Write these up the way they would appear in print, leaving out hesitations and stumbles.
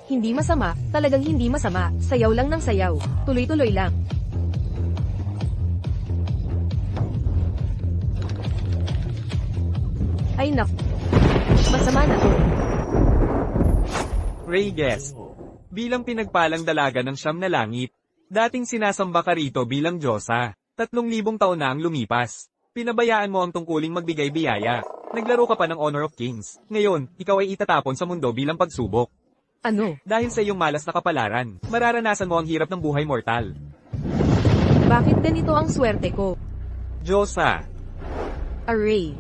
Hindi masama, talagang hindi masama, sayaw lang ng sayaw. Tuloy-tuloy lang. Ay nak. Masama na to. Reyes. Bilang pinagpalang dalaga ng siyam na langit, dating sinasamba ka rito bilang Diyosa. 3,000 taon na ang lumipas. Pinabayaan mo ang tungkuling magbigay biyaya. Naglaro ka pa ng Honor of Kings. Ngayon, ikaw ay itatapon sa mundo bilang pagsubok. Ano? Dahil sa iyong malas na kapalaran, mararanasan mo ang hirap ng buhay mortal. Bakit ganito ang swerte ko? Diyosa. Array.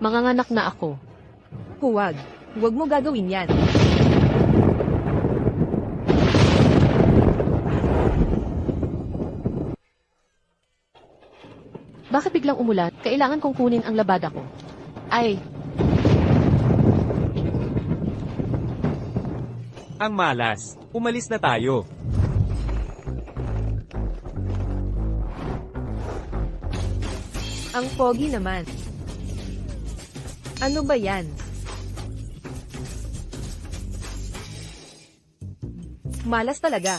Manganganak na ako. Huwag. Huwag mo gagawin yan. Bakit biglang umulan? Kailangan kong kunin ang labada ko. Ay, Ang malas. Umalis na tayo. Ang pogi naman. Ano ba yan? Malas talaga.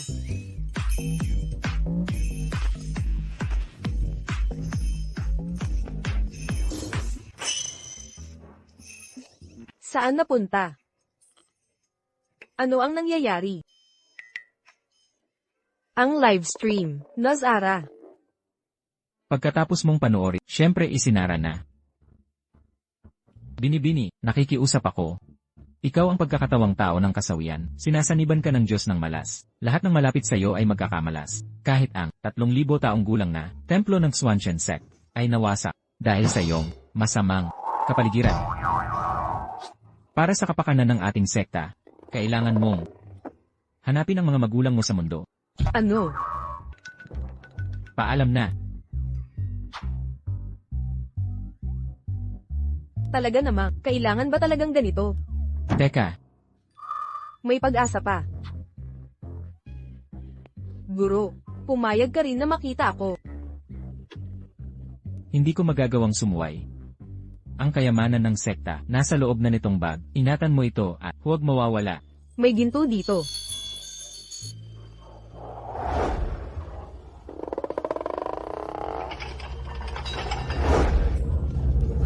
Saan napunta? Ano ang nangyayari? Ang live stream, Nazara. Pagkatapos mong panoorin, syempre isinara na. Binibini, nakikiusap ako. Ikaw ang pagkakatawang tao ng kasawian, sinasaniban ka ng Diyos ng malas. Lahat ng malapit sa iyo ay magkakamalas. Kahit ang 3,000 taong gulang na templo ng Swanshan sect ay nawasak dahil sa iyong masamang kapaligiran. Para sa kapakanan ng ating sekta, kailangan mong hanapin ang mga magulang mo sa mundo. Ano? Paalam na. Talaga namang, kailangan ba talagang ganito? Teka, May pag-asa pa. Guro, pumayag ka rin na makita ako. hindi ko magagawang sumuway. Ang kayamanan ng sekta, nasa loob na nitong bag. Ingatan mo ito at huwag mawawala. May ginto dito.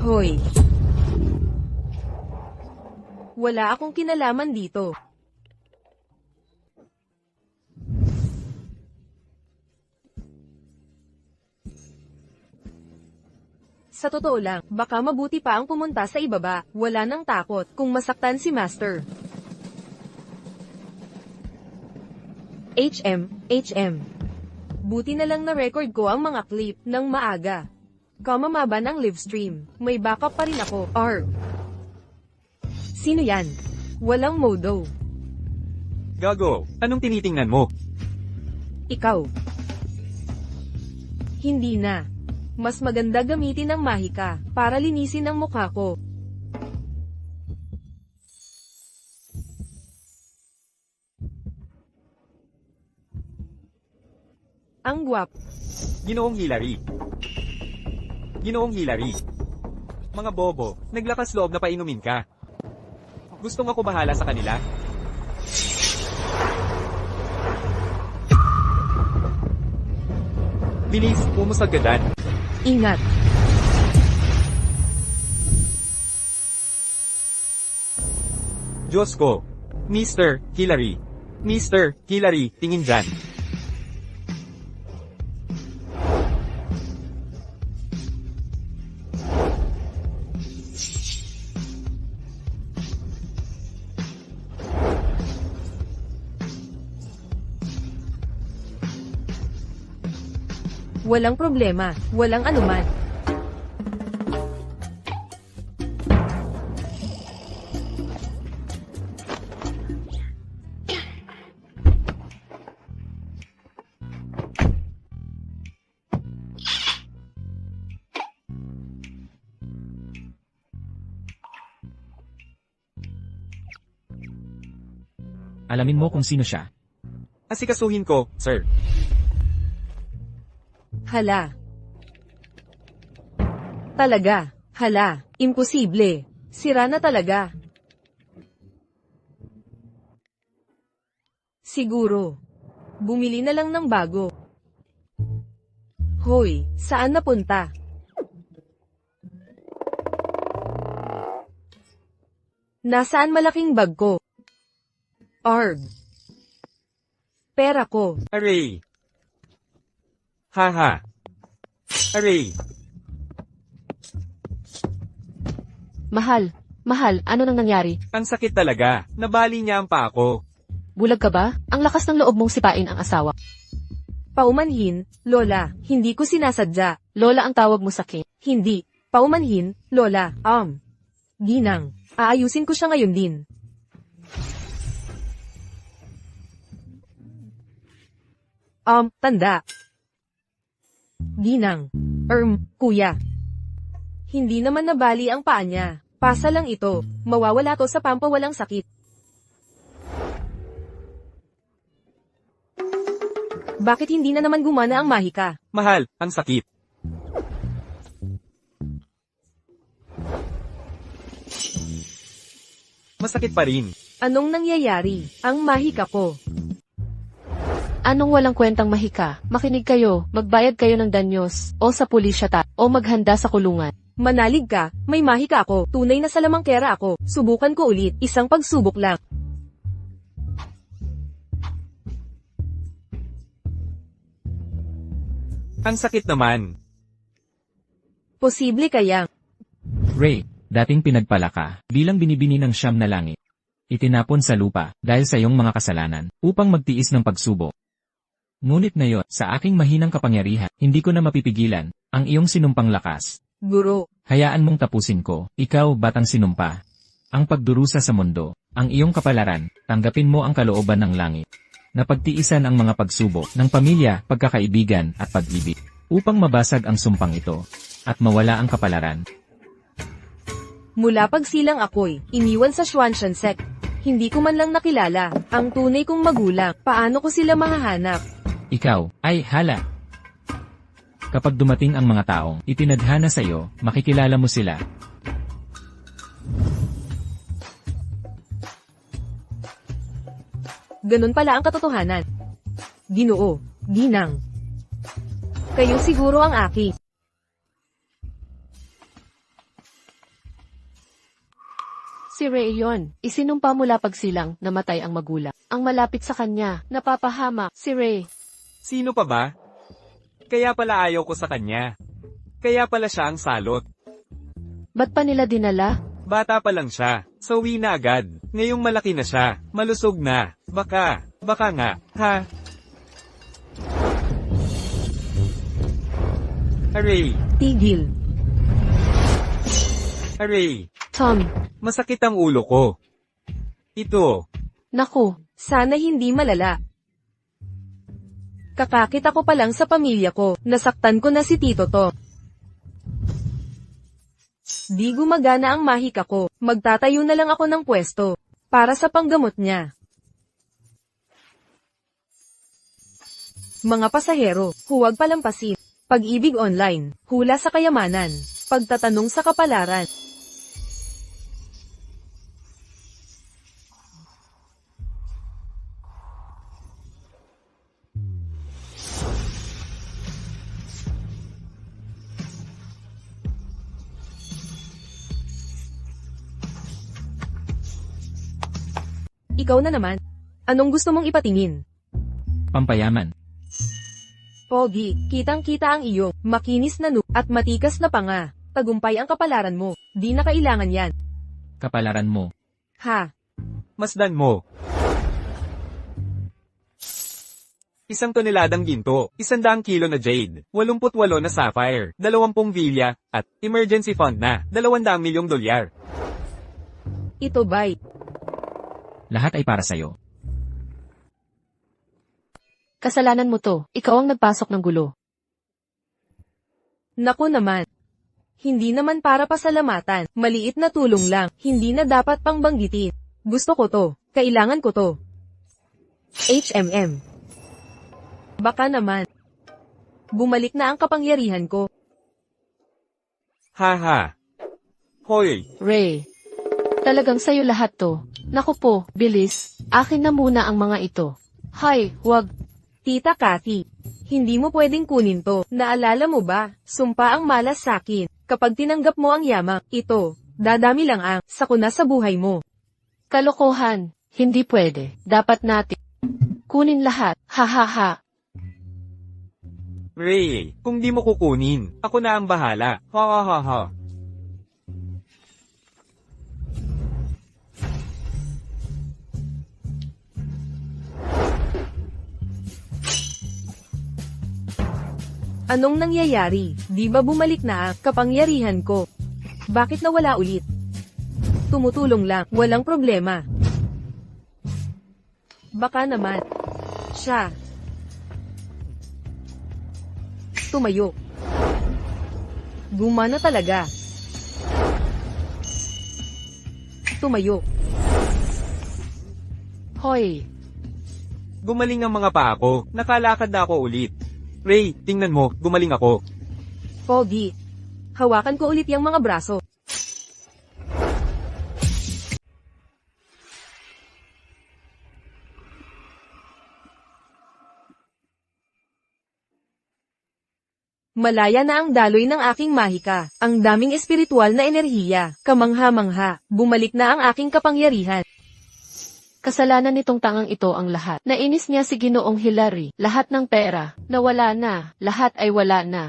Hoy. Wala akong kinalaman dito. Sa totoo lang, baka mabuti pa ang pumunta sa ibaba. Wala nang takot kung masaktan si Master. HM. Buti na lang na-record ko ang mga clip ng maaga. Kamamaba ng live stream. May backup pa rin ako. Sino yan? Walang modo. Gago, anong tinitingnan mo? Ikaw. Hindi na. Mas maganda gamitin ang mahika para linisin ang mukha ko. Ang gwap. Ginoong Hillary. Ginoong Hillary. Mga bobo, naglakas loob na painumin ka. Gusto nga ko bahala sa kanila? Bilis, pumusag ka dyan. Ingat. Diyos ko. Mr. Hillary. Mr. Hillary, tingin dyan. Walang problema. Walang anuman. Alamin mo kung sino siya. Asikasuhin ko, sir. Hala. Talaga, hala, imposible. Sira na talaga. Siguro. Bumili na lang ng bago. Hoy, saan napunta? Nasaan malaking bag ko? Arg. Pera ko. Aray! Haha! Aray! Mahal, ano nang nangyari? Ang sakit talaga. Nabali niya ang paa ko. Bulag ka ba? Ang lakas ng loob mong sipain ang asawa. Paumanhin, Lola, hindi ko sinasadya. Lola ang tawag mo sa kin. Hindi. Paumanhin, Lola, Ginang, aayusin ko siya ngayon din. Tanda. Ginang. Kuya. Hindi naman nabali ang paa niya. Pasa lang ito. Mawawala to sa pampawalang sakit. Bakit hindi na naman gumana ang mahika? Mahal, ang sakit. Masakit pa rin. Anong nangyayari? Ang mahika ko. Anong walang kwentang mahika? Makinig kayo, magbayad kayo ng danyos, o sa pulisya o maghanda sa kulungan. Manalig ka, may mahika ako. Tunay na salamangkera ako. Subukan ko ulit. Isang pagsubok lang. Ang sakit naman. Posible kayang. Ray, dating pinagpala ka, bilang binibini ng siyam na langit. Itinapon sa lupa, dahil sa iyong mga kasalanan, upang magtiis ng pagsubok. Ngunit ngayon, sa aking mahinang kapangyarihan, hindi ko na mapipigilan, ang iyong sinumpang lakas. Guro. Hayaan mong tapusin ko, ikaw batang sinumpa. Ang pagdurusa sa mundo, ang iyong kapalaran, tanggapin mo ang kalooban ng langit. Napagtiisan ang mga pagsubok ng pamilya, pagkakaibigan at pag-ibig, upang mabasag ang sumpang ito, at mawala ang kapalaran. Mula pagsilang ako'y iniwan sa Xuanshan sect. Hindi ko man lang nakilala ang tunay kong magulang. Paano ko sila mahahanap? Ikaw, ay hala. Kapag dumating ang mga taong itinadhana sa iyo, makikilala mo sila. Ganun pala ang katotohanan. Ginoo, Ginang. Kayo siguro ang aki. Si Ray yon, isinumpa mula pagsilang, namatay ang magulang. Ang malapit sa kanya, napapahamak, si Ray. Sino pa ba? Kaya pala ayaw ko sa kanya. Kaya pala siya ang salot. Ba't pa nila dinala? Bata pa lang siya. Sawi na agad. Ngayong malaki na siya. Malusog na. Baka nga, ha? Aray! Tigil. Aray! Tom, Masakit ang ulo ko. Ito. naku, Sana hindi malala. Kakakit ako pa lang sa pamilya ko. Nasaktan ko na si Tito to. Di gumagana ang mahika ko. Magtatayo na lang ako ng pwesto. Para sa panggamot niya. Mga pasahero, huwag palampasin. Pag-ibig online, hula sa kayamanan. Pagtatanong sa kapalaran. Ikaw na naman. Anong gusto mong ipatingin? Pampayaman. Pogi, kitang-kita ang iyong makinis na at matikas na panga. Tagumpay ang kapalaran mo. Di na kailangan yan. Kapalaran mo. Ha? Masdan mo. 1 toneladang ginto, 100 kilo na jade, 88 na sapphire, 20 vilya, at emergency fund na, 200 milyong dolyar. Ito ba'y? Lahat ay para sa'yo. kasalanan mo to. Ikaw ang nagpasok ng gulo. Naku naman. Hindi naman para pasalamatan. Maliit na tulong lang. Hindi na dapat pang banggitin. Gusto ko to. Kailangan ko to. HMM. Baka naman. Bumalik na ang kapangyarihan ko. Haha. Hoy, Ray. Talagang sa'yo lahat to. Naku po, bilis. Akin na muna ang mga ito. Hay, wag. Tita Cathy, hindi mo pwedeng kunin to. Naalala mo ba? Sumpa ang malas sakin. Kapag tinanggap mo ang yamang, ito, dadami lang ang sakuna sa buhay mo. Kalokohan. Hindi pwede. Dapat natin kunin lahat. Ha ha ha. Ray, kung di mo kukunin, ako na ang bahala. Ha ha ha ha. Anong nangyayari? Di ba bumalik na ang kapangyarihan ko? Bakit nawala ulit? Tumutulong lang, walang problema. Baka naman. Siya. Tumayo. Gumana talaga. Tumayo. Hoy. Gumaling ang mga paa ko. Nakalakad na ako ulit. Ray, tingnan mo, gumaling ako. Pogi. Hawakan ko ulit yung mga braso. Malaya na ang daloy ng aking mahika. Ang daming espiritual na enerhiya. Kamangha-mangha. Bumalik na ang aking kapangyarihan. Kasalanan nitong tangang ito ang lahat. Nainis niya si Ginoong Hilary. Lahat ng pera. Nawala na. Lahat ay wala na.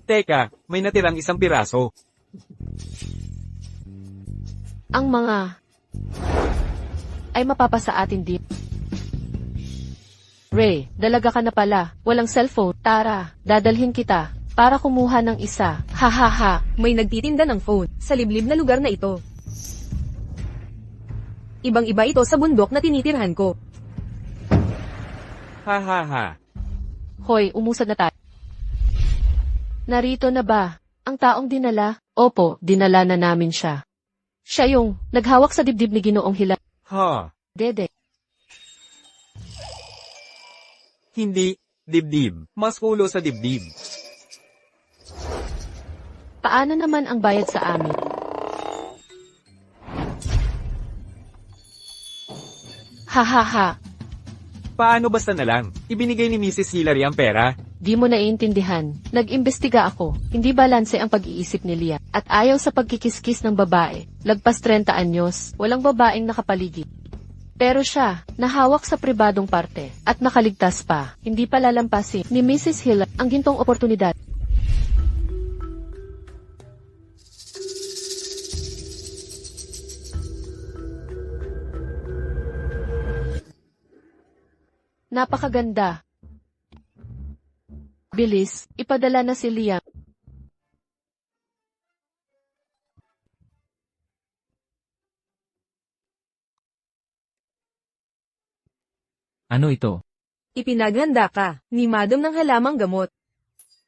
Teka, may natirang isang piraso. Ang mga ay mapapasa atin din. Ray, dalaga ka na pala. Walang cellphone. Tara, dadalhin kita para kumuha ng isa. Ha ha ha. May nagtitinda ng phone sa liblib na lugar na ito. Ibang-iba ito sa bundok na tinitirhan ko. Ha ha ha. Hoy, umusad na tayo. Narito na ba ang taong dinala? Opo, dinala na namin siya. Siya yung naghawak sa dibdib ni Ginoong Hilary. Ha. Dede. Hindi, dibdib. Mas ulo sa dibdib. Paano naman ang bayad sa amin? Ha ha ha. Paano basta na lang? Ibinigay ni Mrs. Hilary ang pera? Di mo naiintindihan. Nag-imbestiga ako. Hindi balanse ang pag-iisip ni Leah. At ayaw sa pagkikiskis ng babae. Lagpas 30 anyos. Walang babaeng nakapaligid. Pero siya, nahawak sa pribadong parte. At nakaligtas pa. Hindi pa lalampasin ni Mrs. Hilary ang gintong oportunidad. Napakaganda. Bilis, ipadala na si Liam. Ano ito? Ipinaghanda ka ni Madam ng halamang gamot.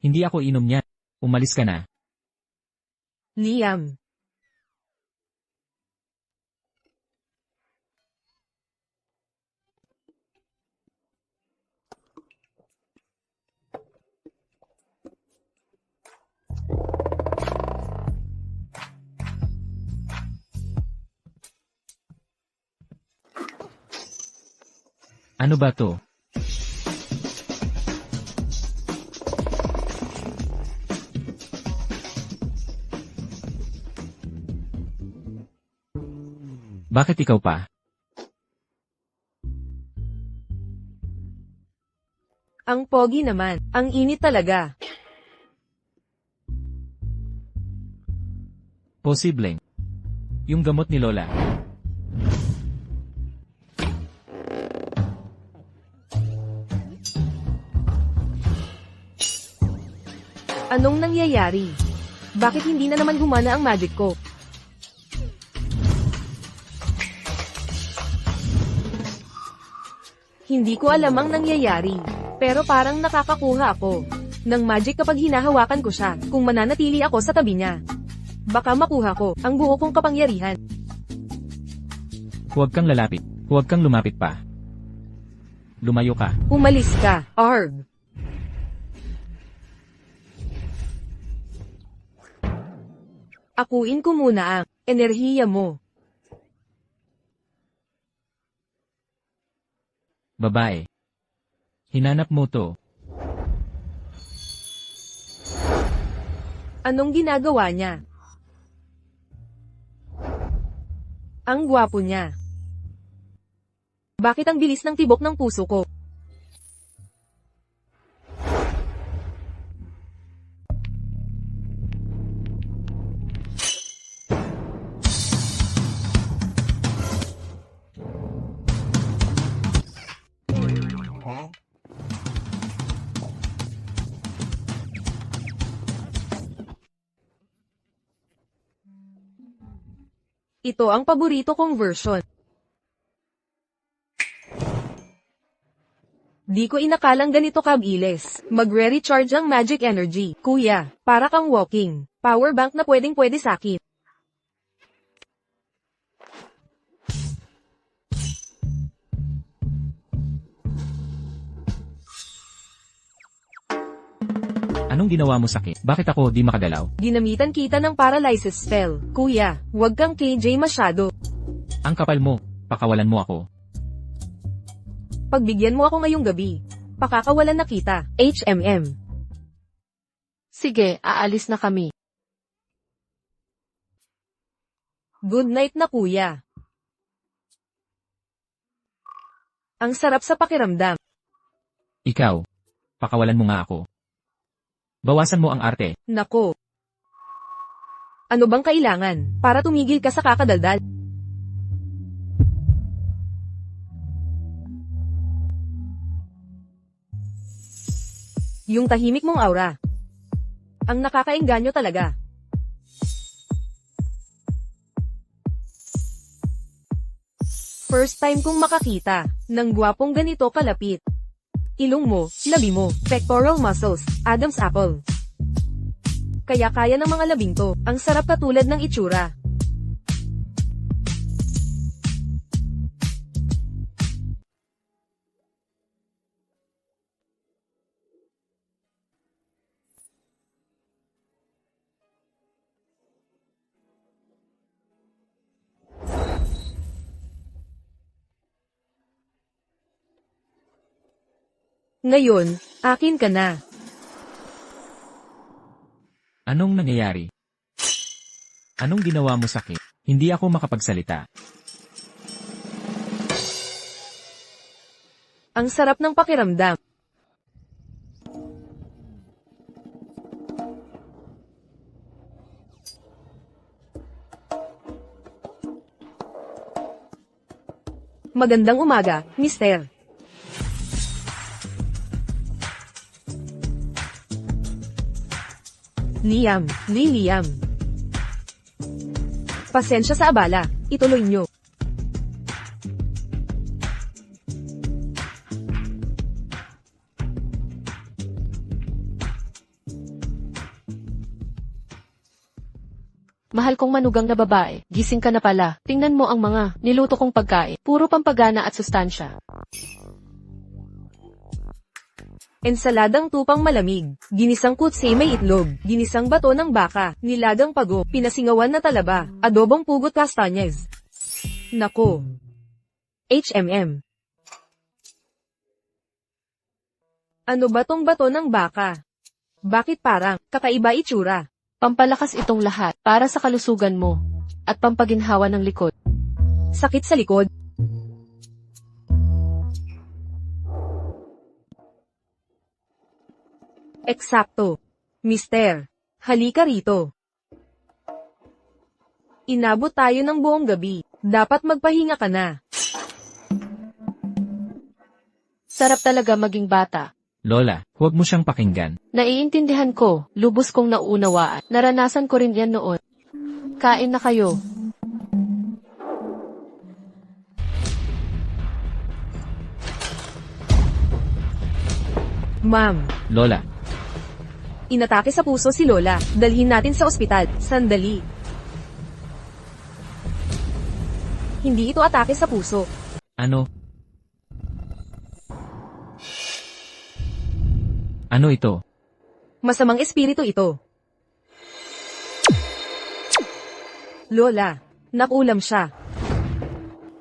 Hindi ako inom niyan. Umalis ka na. Liam. Ano ba to? Bakit ikaw pa? Ang pogi naman. Ang init talaga. Posibleng. Yung gamot ni Lola. Anong nangyayari? Bakit hindi na naman gumana ang magic ko? Hindi ko alam ang nangyayari. Pero parang nakakakuha ako ng magic kapag hinahawakan ko siya kung mananatili ako sa tabi niya. Baka makuha ko ang buo kong kapangyarihan. Huwag kang lalapit. Huwag kang lumapit pa. Lumayo ka. Umalis ka, Arg. Akuin ko muna ang enerhiya mo. Babae. Hinanap mo to. Anong ginagawa niya? Ang gwapo niya. Bakit ang bilis ng tibok ng puso ko? Ito ang paborito kong version. Di ko inakalang ganito kabilis. Magre-recharge ang magic energy. Kuya, para kang walking power bank na pwedeng-pwede sakin. Anong ginawa mo sa akin? Bakit ako di makagalaw? Ginamitan kita ng paralysis spell. Kuya, wag kang KJ masyado. Ang kapal mo. Pakawalan mo ako. Pagbigyan mo ako ngayong gabi. Pakakawalan na kita. HMM. Sige, aalis na kami. Good night na kuya. Ang sarap sa pakiramdam. Ikaw. Pakawalan mo nga ako. Bawasan mo ang arte. Nako. Ano bang kailangan para tumigil ka sa kakadaldal? Yung tahimik mong aura. Ang nakakaengganyo talaga. First time kong makakita ng gwapong ganito kalapit. Ilong mo, labi mo, pectoral muscles, Adam's apple. Kaya kaya ng mga labing to, ang sarap katulad ng itsura. Ngayon, akin ka na. Anong nangyayari? Anong ginawa mo sa akin? Hindi ako makapagsalita. Ang sarap ng pakiramdam. Magandang umaga, Mister. Liam. Pasensya sa abala, ituloy nyo. Mahal kong manugang na babae, gising ka na pala. Tingnan mo ang mga niluto kong pagkain. Puro pampagana at sustansya. Ensaladang tupang malamig, ginisang kutsay may itlog, ginisang bato ng baka, nilagang pago, pinasingawan na talaba, adobong pugot kastanyes. Nako. HMM. Ano ba tong bato ng baka? Bakit parang kakaiba itsura? Pampalakas itong lahat para sa kalusugan mo at pampaginhawa ng likod. Sakit sa likod. Eksakto. Mister, halika rito. Inabot tayo ng buong gabi. Dapat magpahinga ka na. Sarap talaga maging bata. Lola, huwag mo siyang pakinggan. Naiintindihan ko, lubos kong nauunawaan. Naranasan ko rin yan noon. Kain na kayo. Ma'am, Lola, inatake sa puso si Lola. Dalhin natin sa ospital. Sandali. Hindi ito atake sa puso. ano? Ano ito? Masamang espiritu ito. Lola, nakulam siya.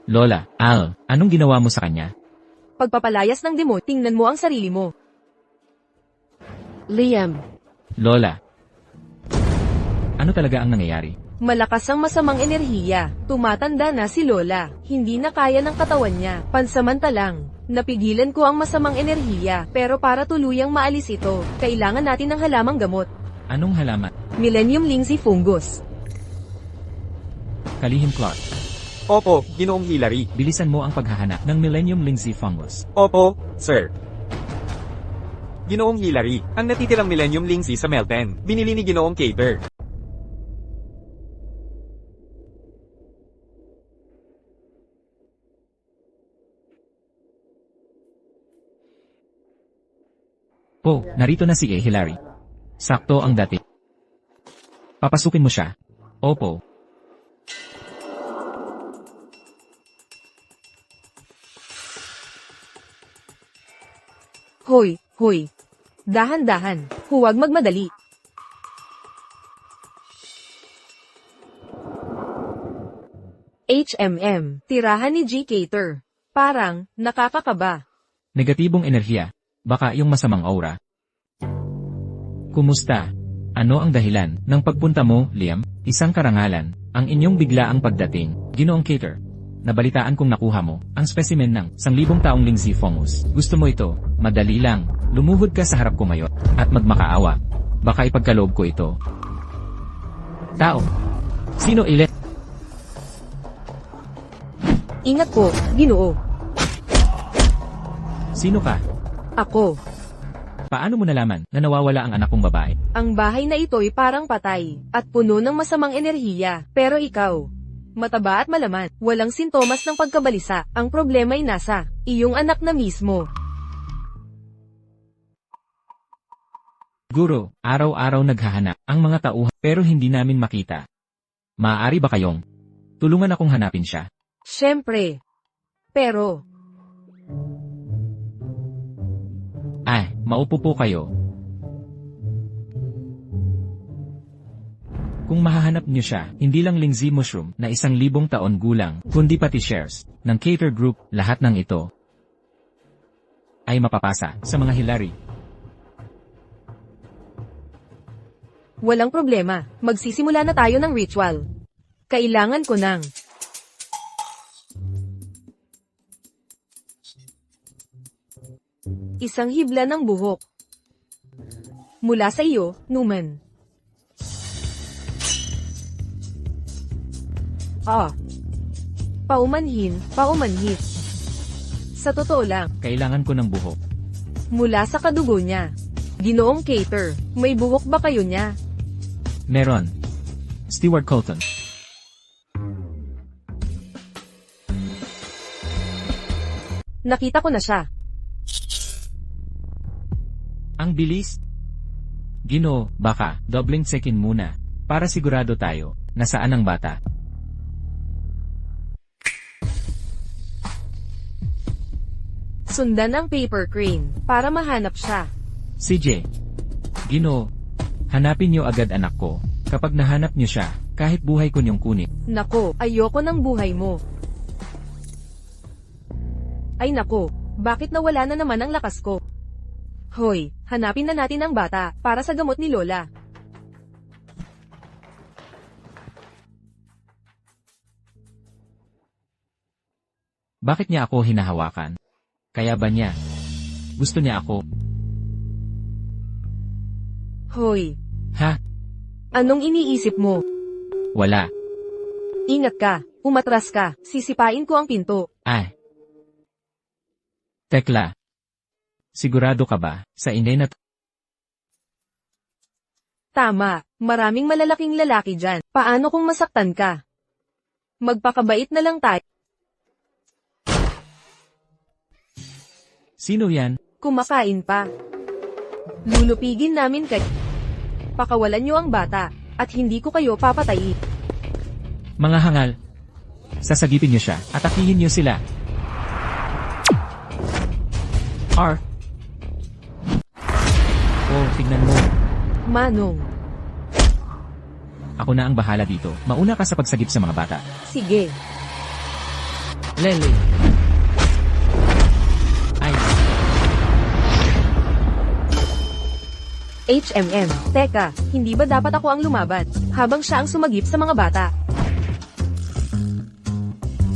Lola, Al, anong ginawa mo sa kanya? Pagpapalayas ng demo, tingnan mo ang sarili mo. Liam, Lola. Ano talaga ang nangyayari? Malakas ang masamang enerhiya. Tumatanda na si Lola. Hindi na kaya ng katawan niya. Pansamantalang, napigilan ko ang masamang enerhiya. Pero para tuluyang maalis ito, kailangan natin ng halamang gamot. Anong halaman? Millennium Lindsay Fungus. Kalihim Clark. Opo, Ginoong Hillary. Bilisan mo ang paghahanap ng Millennium Lindsay Fungus. Opo, sir. Ginoong Hillary, ang natitirang Millennium Lindsay sa Melton, binili ni Ginoong Cater. Po, narito na si Hillary. Sakto ang dati. Papasukin mo siya. Opo. Hoy, hoy. Dahan-dahan. Huwag magmadali. HMM. Tirahan ni G. Cater. Parang, nakakakaba. Negatibong enerhiya. Baka yung masamang aura. Kumusta? Ano ang dahilan ng pagpunta mo, Liam? Isang karangalan, ang inyong biglaang pagdating, Ginoong Cater. Nabalitaan kong nakuha mo ang specimen ng 1,000 taong Lindsay Fungus. Gusto mo ito? Madali lang. Lumuhod ka sa harap ko ngayon at magmakaawa. Baka ipagkaloob ko ito. Tao. Sino ilet? Ingat po, Ginoo. Sino ka? Ako. Paano mo nalaman na nawawala ang anak kong babae? Ang bahay na ito'y parang patay, at puno ng masamang enerhiya. Pero ikaw, mataba at malaman, walang sintomas ng pagkabalisa. Ang problema'y nasa iyong anak na mismo. Guro, araw-araw naghahanap ang mga tauhan pero hindi namin makita. Maaari ba kayong tulungan akong hanapin siya? Siyempre. Pero, maupo po kayo. Kung mahahanap niyo siya, hindi lang Lindsay Mushroom na 1,000 taon gulang, kundi pati shares ng Cater Group, lahat ng ito ay mapapasa sa mga Hillary. walang problema. Magsisimula na tayo ng ritual. Kailangan ko ng isang hibla ng buhok. Mula sa iyo, Numan. Paumanhit. Sa totoo lang, Kailangan ko ng buhok. mula sa kadugo niya. Ginoong Cater, may buhok ba kayo niya? Meron. Stewart Colton. Nakita ko na siya. Ang bilis. Ginoo, baka, doubling check-in muna. Para sigurado tayo, nasaan ang bata. Sundan ang paper crane, para mahanap siya. CJ. Ginoo. Hanapin niyo agad anak ko. Kapag nahanap niyo siya, kahit buhay ko niyong kunin. Nako, ayoko ng buhay mo. Ay nako, bakit nawala na naman ang lakas ko? Hoy, hanapin na natin ang bata, para sa gamot ni Lola. Bakit niya ako hinahawakan? Kaya ba niya? Gusto niya ako? Hoy, Ha? anong iniisip mo? Wala. Ingat ka, umatras ka, sisipain ko ang pinto. Tekla. Sigurado ka ba, sa inay na Tama, maraming malalaking lalaki dyan. Paano kung masaktan ka? Magpakabait na lang tayo. Sino yan? Kumakain pa. Lulupigin namin kayo. Pakawalan niyo ang bata, at hindi ko kayo papatayin. Mga hangal. Sasagipin niyo siya, atakihin niyo sila. Oh, tignan mo. Manong. Ako na ang bahala dito. Mauna ka sa pagsagip sa mga bata. Sige. Lele. Ay, HMM. Teka, hindi ba dapat ako ang lumaban, habang siya ang sumagip sa mga bata?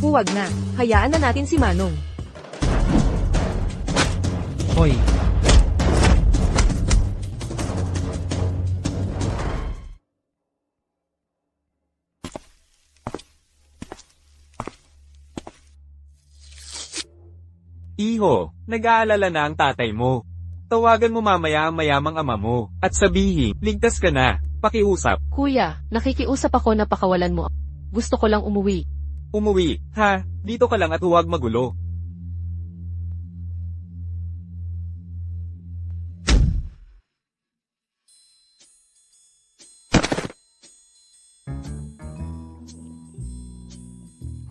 Huwag na. Hayaan na natin si Manong. hoy. Iho, nag-aalala na ang tatay mo. Tawagan mo mamaya ang mayamang ama mo, at sabihin, ligtas ka na, pakiusap, Kuya, nakikiusap ako na pakawalan mo. Gusto ko lang umuwi. umuwi, ha, dito ka lang at huwag magulo.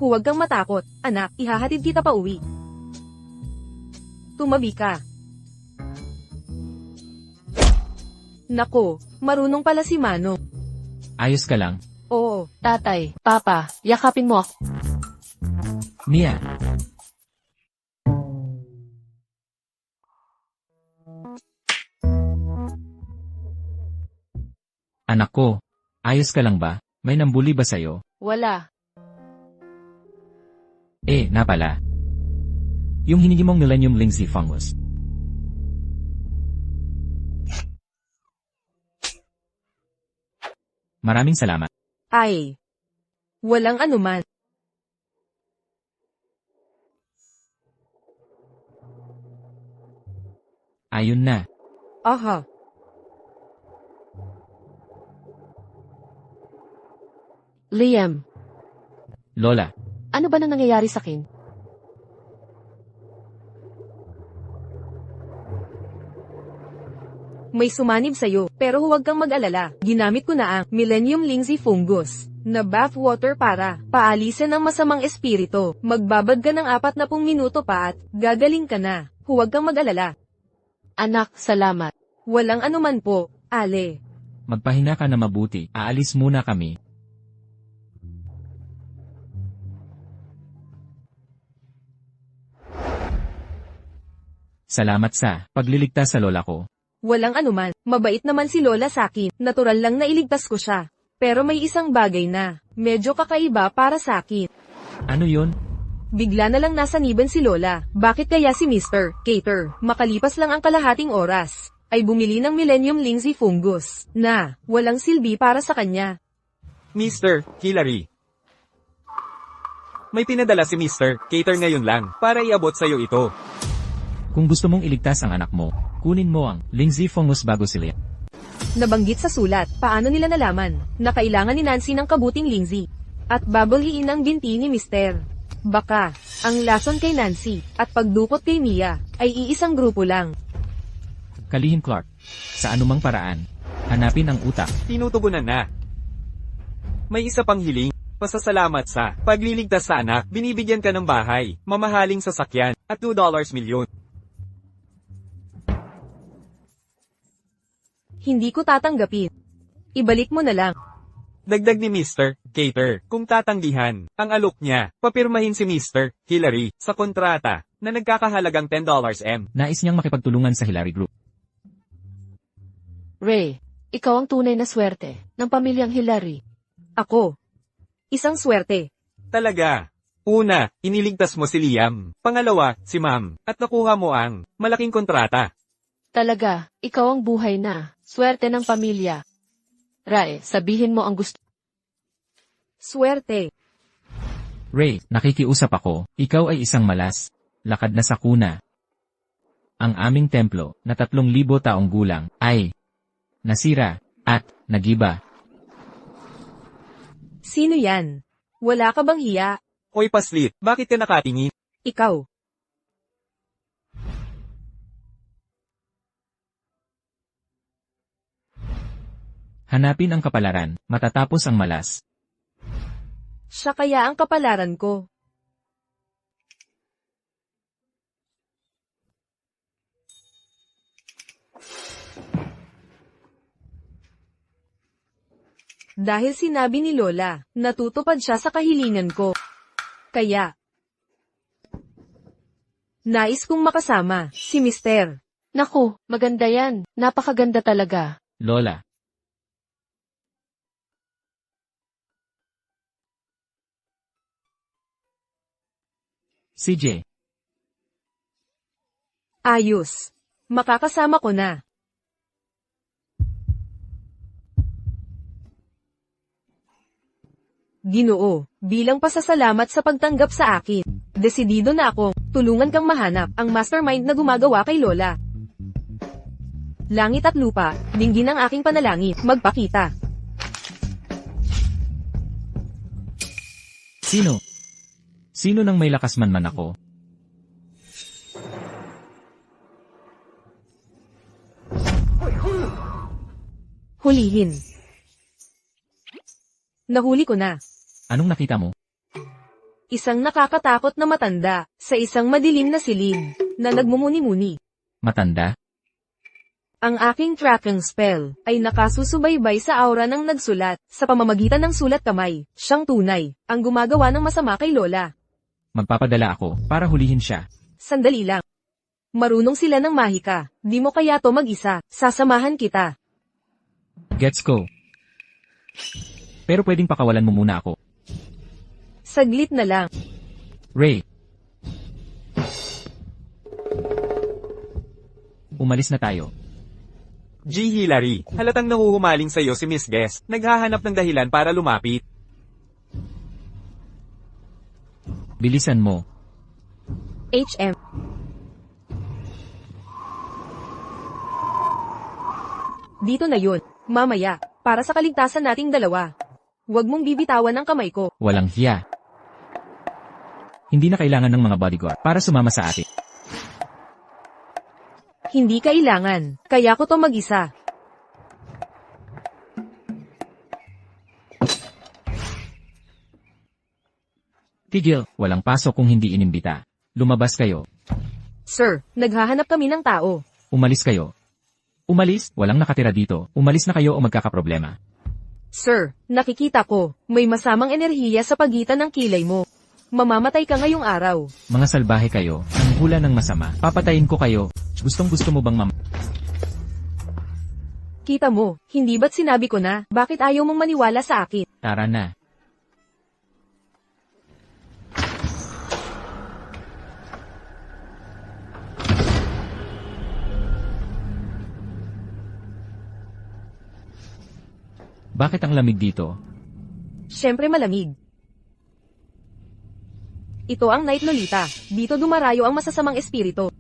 Huwag kang matakot, anak, ihahatid kita pa uwi. Tumabi ka. Nako, marunong pala si Manong. Ayos ka lang. Oo, Tatay, Papa, yakapin mo ako. Mia. Anak ko, ayos ka lang ba? May nambuli ba sa'yo? Wala. Na pala. Yung hinigi mong Millennium Lindsay Fungus. Maraming salamat. ay. Walang anuman. Ayun na. Aha. Liam, Lola, ano ba na nangyayari sa akin? May sumanib sa'yo, pero huwag kang mag-alala. Ginamit ko na ang Millennium Lindsay Fungus na bathwater para paalisin ang masamang espiritu. Magbabad ka ng 40 minuto pa at gagaling ka na. Huwag kang mag-alala. Anak, salamat. Walang anuman po, Ale. magpahinga ka na mabuti. Aalis muna kami. Salamat sa pagliligtas sa lola ko. Walang anuman. Mabait naman si Lola sa'kin. Natural lang na iligtas ko siya. Pero may isang bagay na medyo kakaiba para sa'kin. Ano yun? Bigla na lang nasaniban si Lola. Bakit kaya si Mr. Cater, makalipas lang ang kalahating oras, ay bumili ng Millennium Lindsay Fungus na walang silbi para sa kanya? Mr. Hillary. May pinadala si Mr. Cater ngayon lang, para iabot sa'yo ito. Kung gusto mong iligtas ang anak mo, kunin mo ang Lindsay Fungus bago sila. Nabanggit sa sulat, paano nila nalaman na kailangan ni Nancy ng kabuting Lindsay? At babaliin ang binti ni Mr. Baka, ang lason kay Nancy at pagdukot kay Mia ay iisang grupo lang. Kalihim Clark. Sa anumang paraan, hanapin ang utak. Tinutugunan na. May isa pang hiling. Pasasalamat sa pagliligtas sa anak, binibigyan ka ng bahay, mamahaling sasakyan, at $2 milyon. Hindi ko tatanggapin. Ibalik mo na lang. Dagdag ni Mr. Cater, kung tatanggihan, ang alok niya, papirmahin si Mr. Hillary sa kontrata na nagkakahalagang $10 M. Nais niyang makipagtulungan sa Hillary Group. Ray, ikaw ang tunay na swerte ng pamilyang Hillary. Ako. Isang swerte. Talaga. Una, iniligtas mo si Liam. Pangalawa, si Ma'am. At nakuha mo ang malaking kontrata. Talaga, ikaw ang buhay na swerte ng pamilya. Ray, sabihin mo ang gusto. Swerte. Ray, nakikiusap ako. Ikaw ay isang malas. Lakad na sa kuna. Ang aming templo, na 3,000 taong gulang, ay nasira at nagiba. Sino yan? Wala ka bang hiya? Hoy paslit, bakit ka nakatingin? Ikaw. Hanapin ang kapalaran, matatapos ang malas. Siya kaya ang kapalaran ko. Dahil sinabi ni Lola, natutupad siya sa kahilingan ko. Kaya, nais kong makasama, si Mister. Naku, maganda yan. Napakaganda talaga. Lola. CJ. Ayos. Makakasama ko na. Ginoo, bilang pasasalamat sa pagtanggap sa akin, desidido na akong tulungan kang mahanap ang mastermind na gumagawa kay Lola. Langit at lupa, dinggin ang aking panalangin, magpakita. Sino? Sino nang may lakas man ako? Hulihin. Nahuli ko na. Anong nakita mo? Isang nakakatakot na matanda, sa isang madilim na silid, na nagmumuni-muni. Matanda? Ang aking tracking spell, ay nakasusubaybay sa aura ng nagsulat, sa pamamagitan ng sulat kamay, siyang tunay, ang gumagawa ng masama kay Lola. Magpapadala ako, para hulihin siya. Sandali lang. Marunong sila ng mahika, di mo kaya to mag-isa, sasamahan kita. Gets ko. Pero pwedeng pakawalan mo muna ako. Saglit na lang. Ray. Umalis na tayo. G. Hillary, halatang nahuhumaling sa'yo si Miss Guest, naghahanap ng dahilan para lumapit. Bilisan mo. HM. Dito na yun, mamaya, para sa kaligtasan nating dalawa. Huwag mong bibitawan ang kamay ko. Walang hiya. Hindi na kailangan ng mga bodyguard para sumama sa atin. Hindi kailangan, kaya ko to mag-isa. Tigil, walang pasok kung hindi inimbita. Lumabas kayo. Sir, naghahanap kami ng tao. Umalis kayo. Umalis, walang nakatira dito. Umalis na kayo o magkakaproblema. Sir, nakikita ko, may masamang enerhiya sa pagitan ng kilay mo. Mamamatay ka ngayong araw. Mga salbahe kayo, ang hula ng masama. Papatayin ko kayo. Gustong gusto mo bang Kita mo, hindi ba't sinabi ko na, bakit ayaw mong maniwala sa akin? Tara na. Bakit ang lamig dito? Siyempre malamig. Ito ang Night Lolita. Dito dumarayo ang masasamang espiritu.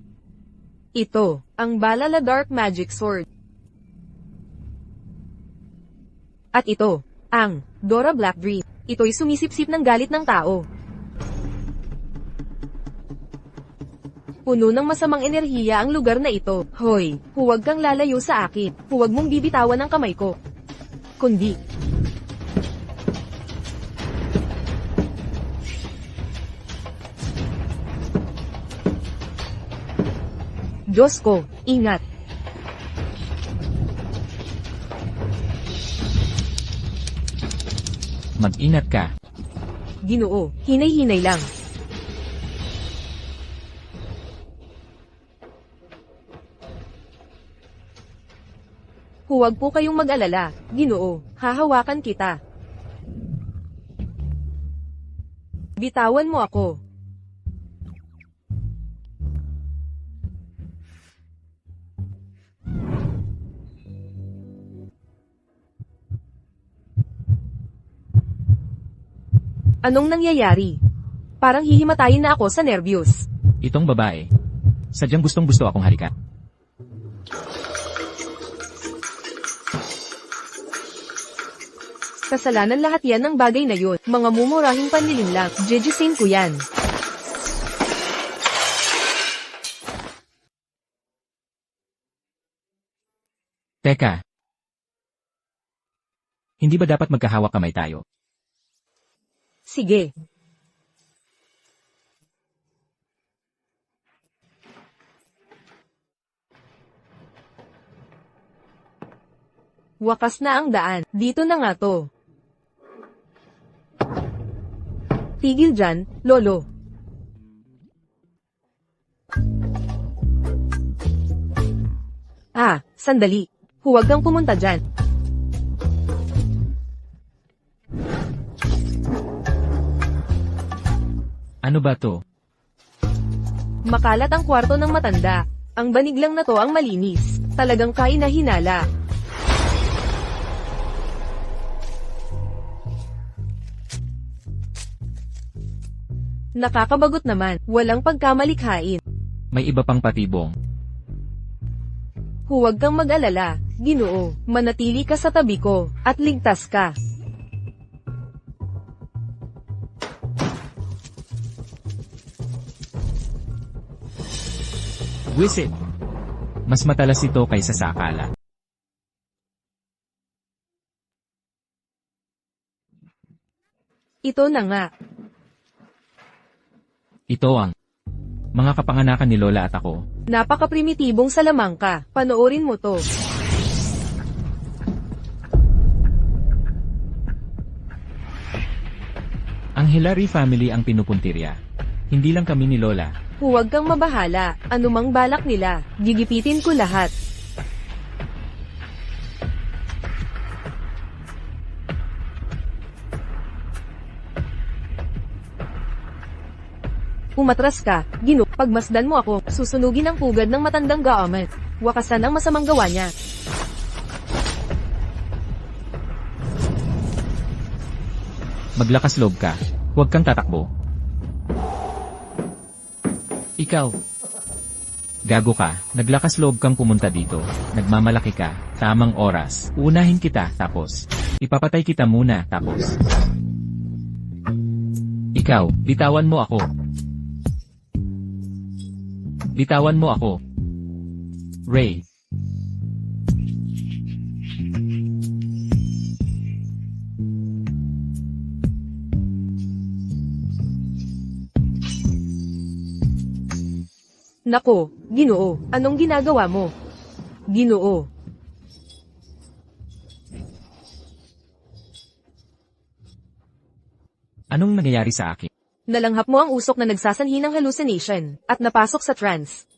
Ito, ang Balala Dark Magic Sword. At ito, ang Dora Black Dream. Ito'y sumisipsip ng galit ng tao. Puno ng masamang enerhiya ang lugar na ito. Hoy, huwag kang lalayo sa akin. Huwag mong bibitawan ang kamay ko. Kundi, Diyos ko, ingat. Mag-ingat ka. Ginoo, hinay-hinay lang. Huwag po kayong mag-alala, Ginoo, hahawakan kita. Bitawan mo ako. Anong nangyayari? Parang hihimatayin na ako sa nervyos. Itong babae. Sadyang gustong gusto akong halikan. Kasalanan lahat yan ng bagay na yun. Mga mumurahing panlilin lang. Jejusin ko yan. Teka. Hindi ba dapat magkahawak kamay tayo? Sige. Wakas na ang daan. Dito na nga to. Tigil dyan, Lolo. Sandali. Huwag kang pumunta dyan. Ano ba to? Makalat ang kwarto ng matanda. Ang banig lang na to ang malinis. Talagang kainahinala. Nakakabagot naman, walang pagkamalikhain. May iba pang patibong. Huwag kang mag-alala, Ginoo, manatili ka sa tabi ko, at ligtas ka. Wisit! Mas matalas ito kaysa sa akala. Ito na nga. Ito ang mga kapanganakan ni Lola at ako. Napaka-primitibong salamangka. Panoorin mo to. Ang Hilary family ang pinupuntirya. Hindi lang kami ni Lola. Huwag kang mabahala. Anumang balak nila, gigipitin ko lahat. Umatras ka, Gino, pagmasdan mo ako, susunugin ang pugad ng matandang gaamet. Wakasan ang masamang gawa niya. Maglakas loob ka. Huwag kang tatakbo. Ikaw. Gago ka. Naglakas loob kang pumunta dito. Nagmamalaki ka. Tamang oras. Unahin kita, tapos. Ipapatay kita muna, tapos. Ikaw, bitawan mo ako. Bitawan mo ako. Ray. Nako, Ginoo, anong ginagawa mo? Ginoo. Anong nangyayari sa akin? Nalanghap mo ang usok na nagsasanhi ng hallucination, at napasok sa trance.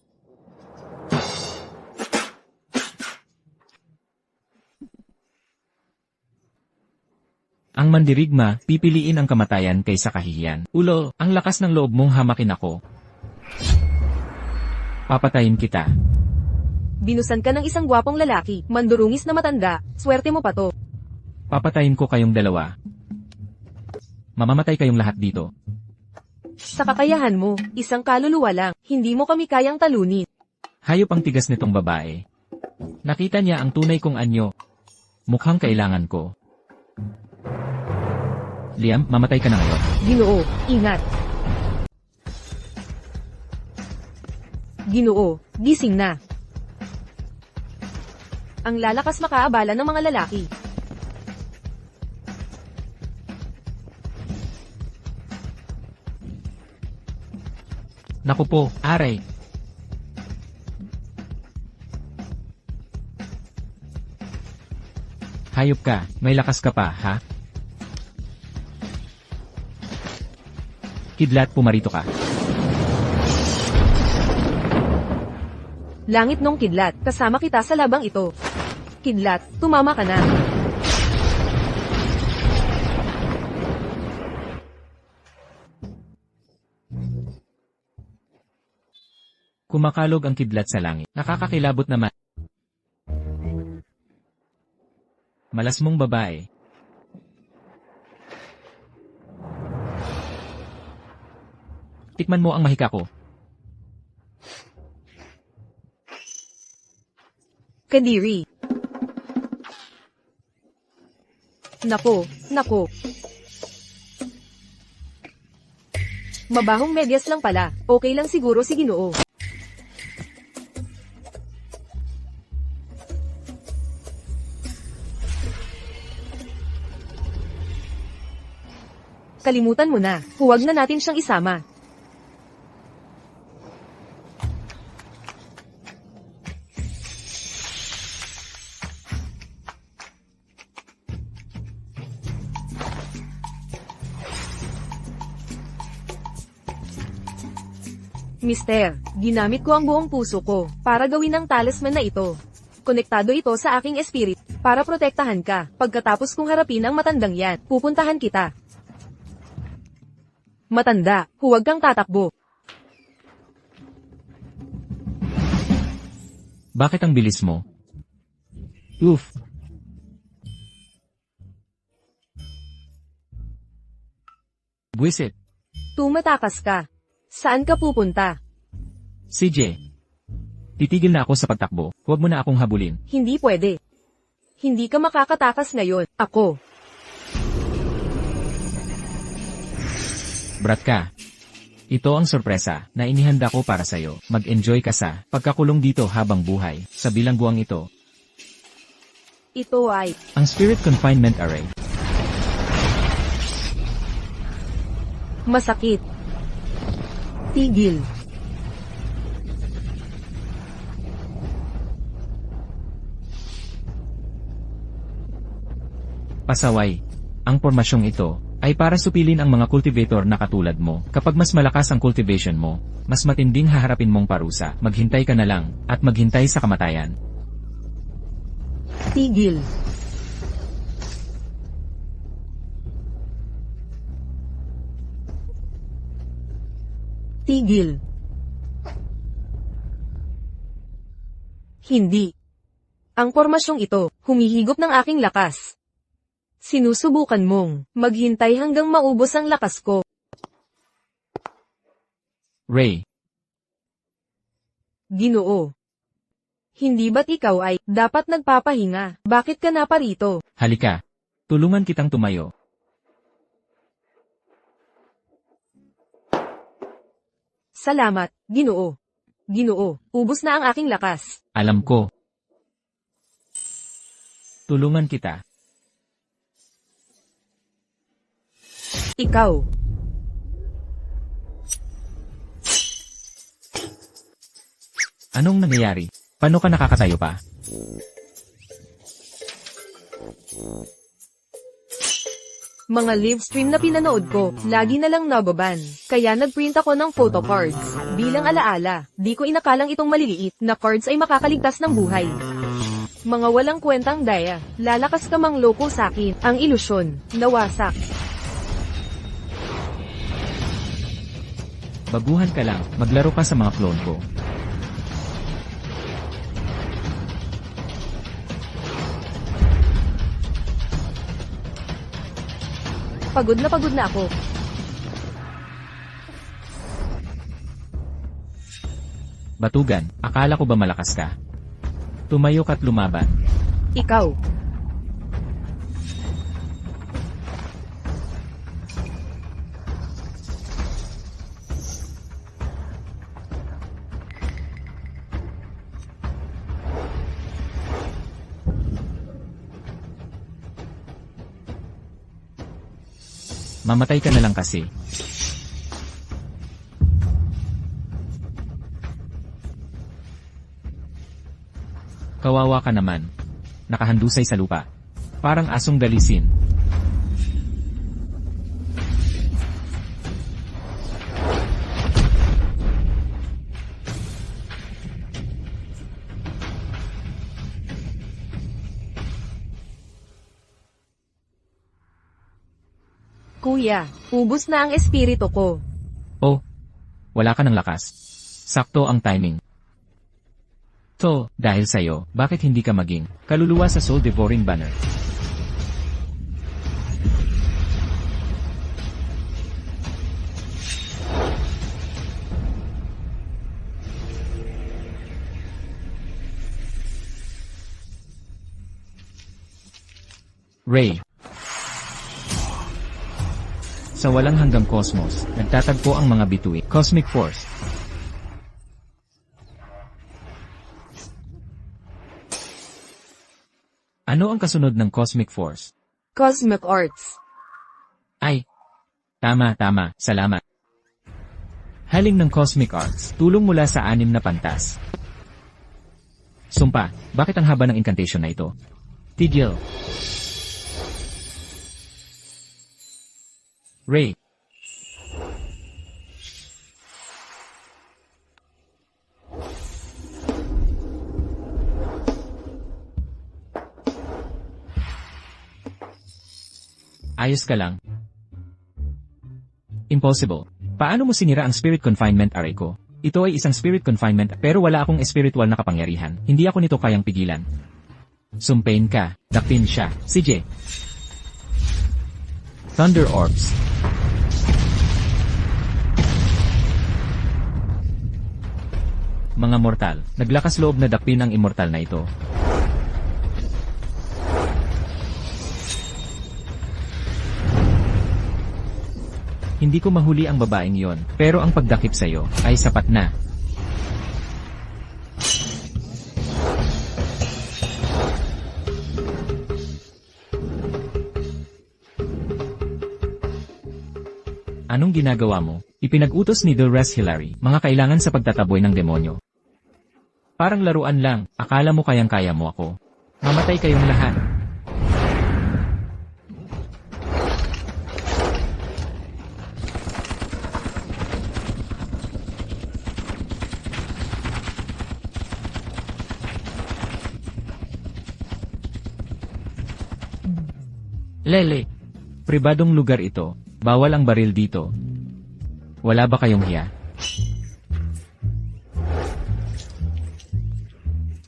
Ang mandirigma, pipiliin ang kamatayan kaysa kahihiyan. Ulo, ang lakas ng loob mong hamakin ako. Papatayin kita. Binusan ka ng isang gwapong lalaki, mandurungis na matanda, swerte mo pa to. Papatayin ko kayong dalawa. Mamamatay kayong lahat dito. Sa kakayahan mo, isang kaluluwa lang, hindi mo kami kayang talunin. Hayop ang tigas nitong babae. Nakita niya ang tunay kong anyo. Mukhang kailangan ko. Liam, mamatay ka na ngayon. Ginoo, ingat. Ginoo, gising na. Ang lalakas makaabala ng mga lalaki. Naku po, aray. Hayop ka, may lakas ka pa, ha? Kidlat, pumarito ka. Langit nung kidlat, kasama kita sa labang ito. Kidlat, tumama ka na. Kumakalog ang kidlat sa langit. Nakakakilabot naman. Malas mong babae. Tikman mo ang mahika ko. Kadiri. Nako, nako. Mabahong medyas lang pala, okay lang siguro si Ginoo. Kalimutan mo na, huwag na natin siyang isama. Mister, ginamit ko ang buong puso ko para gawin ang talisman na ito. Konektado ito sa aking espirit para protektahan ka. Pagkatapos kong harapin ang matandang yan, pupuntahan kita. Matanda, huwag kang tatakbo. Bakit ang bilis mo? Oof. Buwisit. Tumatakas ka. Saan ka pupunta? CJ. Titigil na ako sa pagtakbo. Huwag mo na akong habulin. Hindi pwede. Hindi ka makakatakas ngayon. Ako. Brat ka. Ito ang sorpresa na inihanda ko para sa'yo. Mag-enjoy ka sa pagkakulong dito habang buhay. Sa bilangguang ito, Ito ay ang Spirit Confinement Array. masakit. Tigil. Pasaway. Ang pormasyong ito ay para supilin ang mga cultivator na katulad mo. Kapag mas malakas ang cultivation mo, mas matinding haharapin mong parusa. Maghintay ka na lang at maghintay sa kamatayan. Tigil. Tigil. Hindi. Ang pormasyong ito, humihigop ng aking lakas. Sinusubukan mong maghintay hanggang maubos ang lakas ko. Ray. Ginoo. Hindi ba't ikaw ay dapat nagpapahinga? Bakit ka na parito? Halika. Tulungan kitang tumayo. Salamat, Ginoo. Ginoo, ubos na ang aking lakas. Alam ko. Tulungan kita. Ikaw. Anong nangyayari? Paano ka nakakatayo pa? Mga live stream na pinanood ko, lagi na lang nababan. Kaya nagprint ako ng photo cards. Bilang alaala, di ko inakalang itong maliliit na cards ay makakaligtas ng buhay. Mga walang kwentang daya, lalakas ka mang loko sakin, ang ilusyon, nawasak. Baguhan ka lang, maglaro ka sa mga clone ko. Pagod na ako. Batugan, akala ko ba malakas ka? Tumayo ka't lumaban. Ikaw. Mamatay ka na lang kasi. Kawawa ka naman. Nakahandusay sa lupa. Parang asong dalisin. Kuya, ubos na ang espiritu ko. Oh, wala ka ng lakas. Sakto ang timing. So, dahil sa'yo, bakit hindi ka maging kaluluwa sa Soul Devouring Banner? Ray. Sa walang hanggang cosmos, nagtatagpo ang mga bituin. Cosmic Force. Ano ang kasunod ng Cosmic Force? Cosmic Arts. Ay, tama, salamat. Haling ng Cosmic Arts, tulong mula sa 6 na pantas. Sumpa, bakit ang haba ng incantation na ito? Tigil. Ray. Ayos ka lang. Impossible. Paano mo sinira ang spirit confinement array ko? Ito ay isang spirit confinement pero wala akong spiritual na kapangyarihan. Hindi ako nito kayang pigilan. Sumpain ka. Dakpin siya. CJ. Thunder Orbs. Mga mortal, naglakas loob na dakpin ang immortal na ito. Hindi ko mahuli ang babaeng yon, pero ang pagdakip sa'yo ay sapat na. Anong ginagawa mo? Ipinag-utos ni Dolores Hillary, mga kailangan sa pagtataboy ng demonyo. Parang laruan lang, akala mo kayang-kaya mo ako. Mamatay kayong lahat. Lele, pribadong lugar ito, bawal ang baril dito. Wala ba kayong hiya?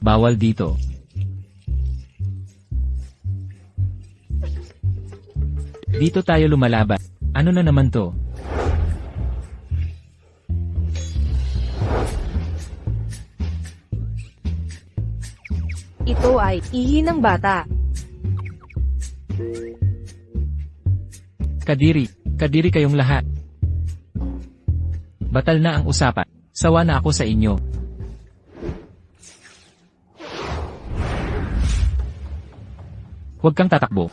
Bawal dito. Dito tayo lumalaban. Ano na naman to? Ito ay ihi ng bata. Kadiri kayong lahat. Batal na ang usapan. Sawa na ako sa inyo. Huwag kang tatakbo.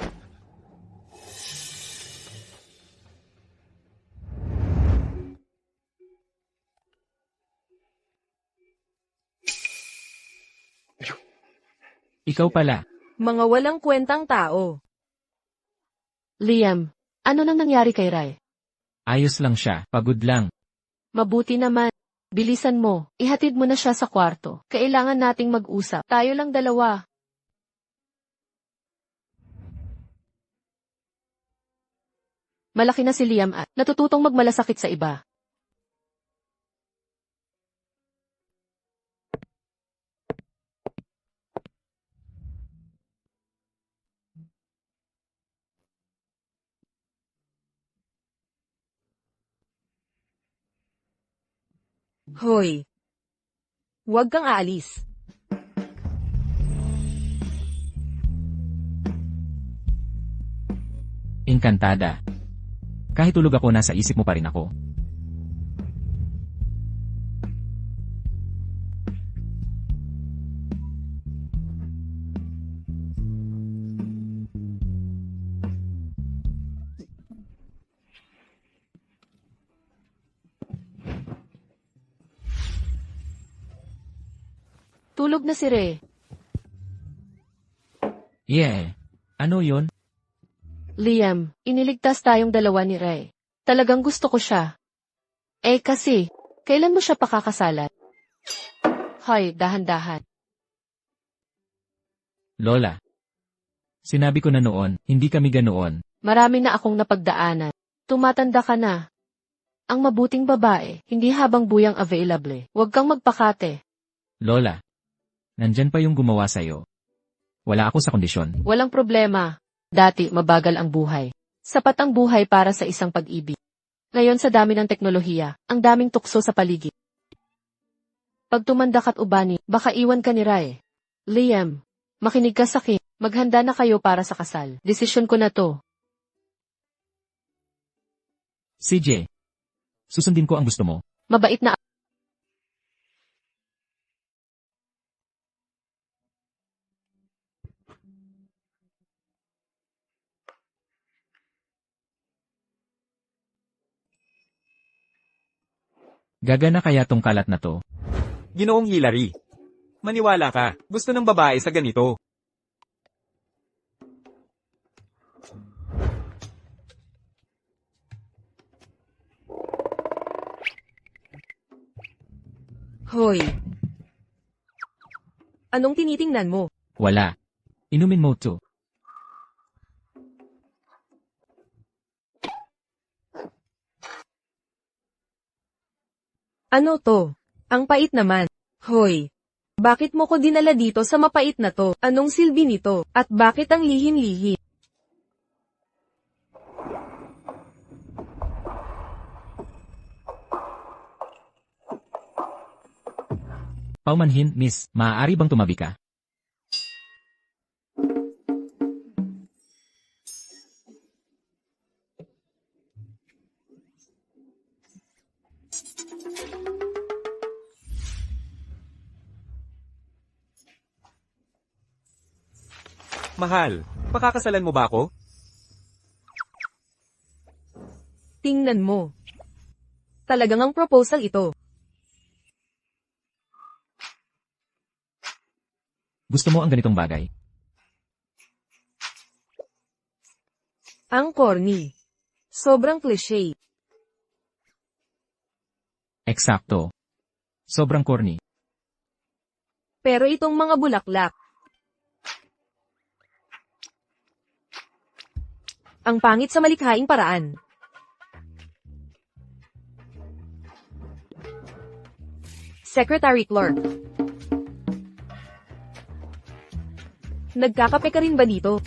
Ikaw pala. Mga walang kwentang tao. Liam, ano nang nangyari kay Rai? Ayos lang siya, pagod lang. Mabuti naman. Bilisan mo, ihatid mo na siya sa kwarto. Kailangan nating mag-usap. Tayo lang dalawa. Malaki na si Liam at natututong magmalasakit sa iba. Hoy! Huwag kang aalis. Encantada. Kahit tulog ako, nasa isip mo pa rin ako. Tulog na si Ray. Yeah. Ano yon? Liam, iniligtas tayong dalawa ni Ray. Talagang gusto ko siya. Kasi, kailan mo siya pakakasalan? Hoy, dahan-dahan. Lola. Sinabi ko na noon, hindi kami ganoon. Marami na akong napagdaanan. Tumatanda ka na. Ang mabuting babae, hindi habang buyang available. Huwag kang magpakate. Lola. Nandyan pa yung gumawa sa'yo. Wala ako sa kondisyon. Walang problema. Dati, mabagal ang buhay. Sapat ang buhay para sa isang pag-ibig. Ngayon sa dami ng teknolohiya, ang daming tukso sa paligid. Pag tumandak at ubani, baka iwan ka ni Rai. Liam, makinig ka sa akin. Maghanda na kayo para sa kasal. Desisyon ko na to. CJ. Susundin ko ang gusto mo. Mabait na. Gagana kaya tong kalat na to? Ginoong Hillary. Maniwala ka, gusto ng babae sa ganito. Hoy! Anong tinitingnan mo? Wala. Inumin mo to. Ano to? Ang pait naman. Hoy! Bakit mo ko dinala dito sa mapait na to? Anong silbi nito? At bakit ang lihin-lihi? Paumanhin, miss, maaari bang tumabi ka? Mahal, pakakasalan mo ba ako? Tingnan mo. Talagang ang proposal ito. Gusto mo ang ganitong bagay? Ang corny. Sobrang cliché. Eksakto. Sobrang corny. Pero itong mga bulaklak. Ang pangit sa malikhaing paraan. Secretary Clerk. Nagkakape ka rin ba dito?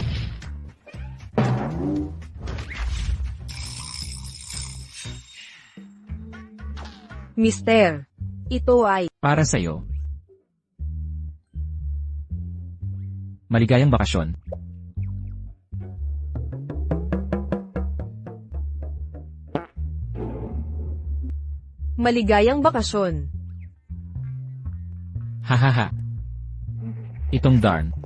Mister, ito ay Para sa'yo. Maligayang bakasyon. maligayang bakasyon. Hahaha. Itong darn.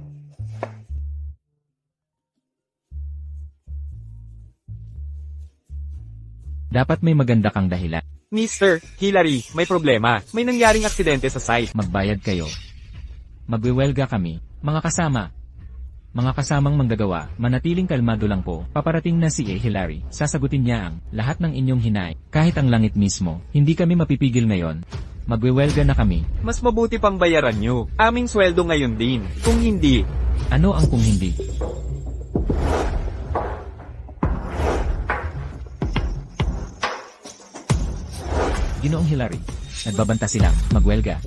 Dapat may maganda kang dahilan. Mr. Hillary, may problema. May nangyaring aksidente sa site. Magbayad kayo. Magwewelga kami. Mga kasama. Mga kasamang manggagawa, manatiling kalmado lang po. Paparating na si Hillary. Sasagutin niya ang lahat ng inyong hinay. Kahit ang langit mismo. Hindi kami mapipigil ngayon. Magwewelga na kami. Mas mabuti pang bayaran nyo. Aming sweldo ngayon din. Kung hindi, Ano ang kung hindi? Ginoong Hillary, nagbabanta silang magwelga.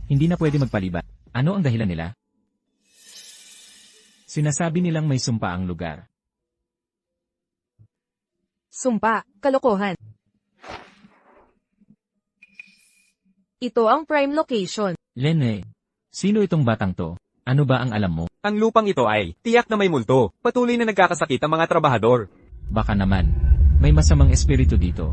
Hindi na pwede magpaliban. Ano ang dahilan nila? Sinasabi nilang may sumpa ang lugar. Sumpa, kalokohan. Ito ang prime location. Lene, sino itong batang to? Ano ba ang alam mo? ang lupang ito ay tiyak na may multo. Patuloy na nagkakasakit ang mga trabahador. Baka naman, may masamang espiritu dito.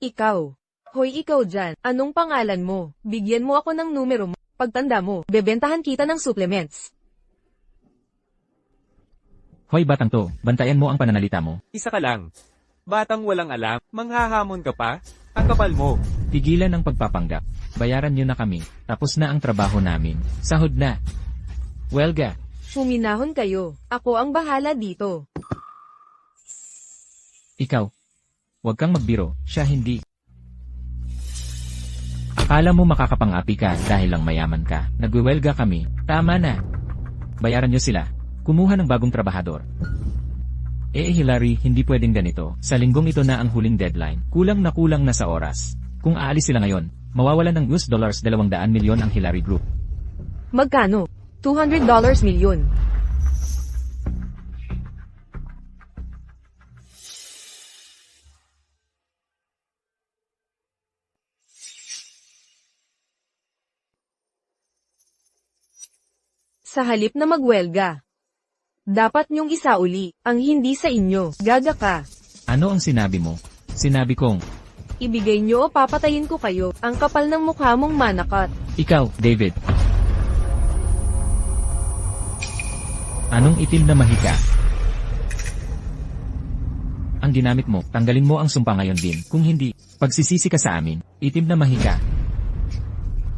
Ikaw. Hoy ikaw dyan, anong pangalan mo? Bigyan mo ako ng numero mo. Pagtanda mo, bebentahan kita ng supplements. Hoy batang to, bantayan mo ang pananalita mo. Isa ka lang. Batang walang alam, manghahamon ka pa? Ang kapal mo. Tigilan ang pagpapanggap. Bayaran niyo na kami. Tapos na ang trabaho namin. Sahod na. Welga. Huminahon kayo. Ako ang bahala dito. Ikaw. Huwag kang magbiro. Siya hindi. Akala mo makakapang-api ka dahil lang mayaman ka. Nagwewelga kami. Tama na. Bayaran niyo sila. Kumuha ng bagong trabahador. Hillary, hindi pwedeng ganito. Sa linggong ito na ang huling deadline. Kulang na sa oras. Kung aalis sila ngayon, mawawalan ng $200 milyon ang Hillary Group. Magkano? $200 milyon. Sa halip na magwelga. Dapat niyong isauli, ang hindi sa inyo. Gaga ka. Ano ang sinabi mo? Sinabi kong, Ibigay niyo o papatayin ko kayo. Ang kapal ng mukha mong manakat. ikaw, David. Anong itim na mahika? Ang ginamit mo, tanggalin mo ang sumpa ngayon din. Kung hindi, pagsisisi ka sa amin. Itim na mahika.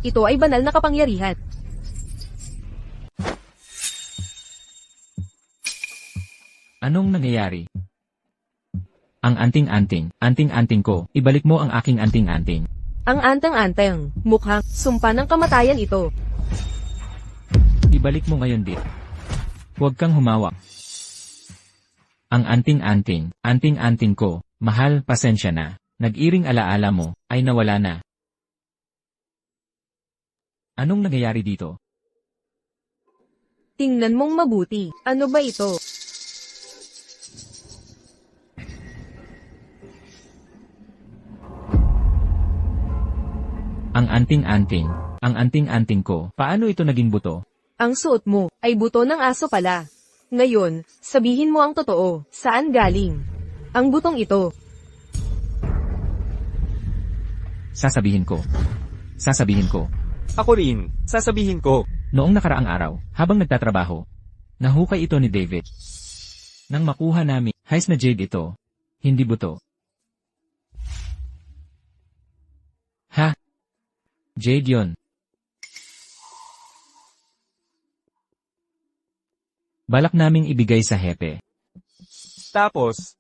Ito ay banal na kapangyarihan. Anong nangyayari? Ang anting-anting ko, ibalik mo ang aking anting-anting. Ang anteng-anteng, mukhang sumpa ng kamatayan ito. Ibalik mo ngayon din. Huwag kang humawak. Ang anting-anting ko, mahal, pasensya na. Nag-iring alaala mo, ay nawala na. Anong nangyayari dito? Tingnan mong mabuti. Ano ba ito? Ang anting-anting ko, paano ito naging buto? Ang suot mo ay buto ng aso pala. Ngayon, sabihin mo ang totoo. Saan galing ang butong ito? Sasabihin ko. Ako rin, sasabihin ko. Noong nakaraang araw, habang nagtatrabaho, nahukay ito ni David. Nang makuha namin, Heis na jade ito. Hindi buto. Ha? Jade yon. Balak naming ibigay sa hepe. Tapos,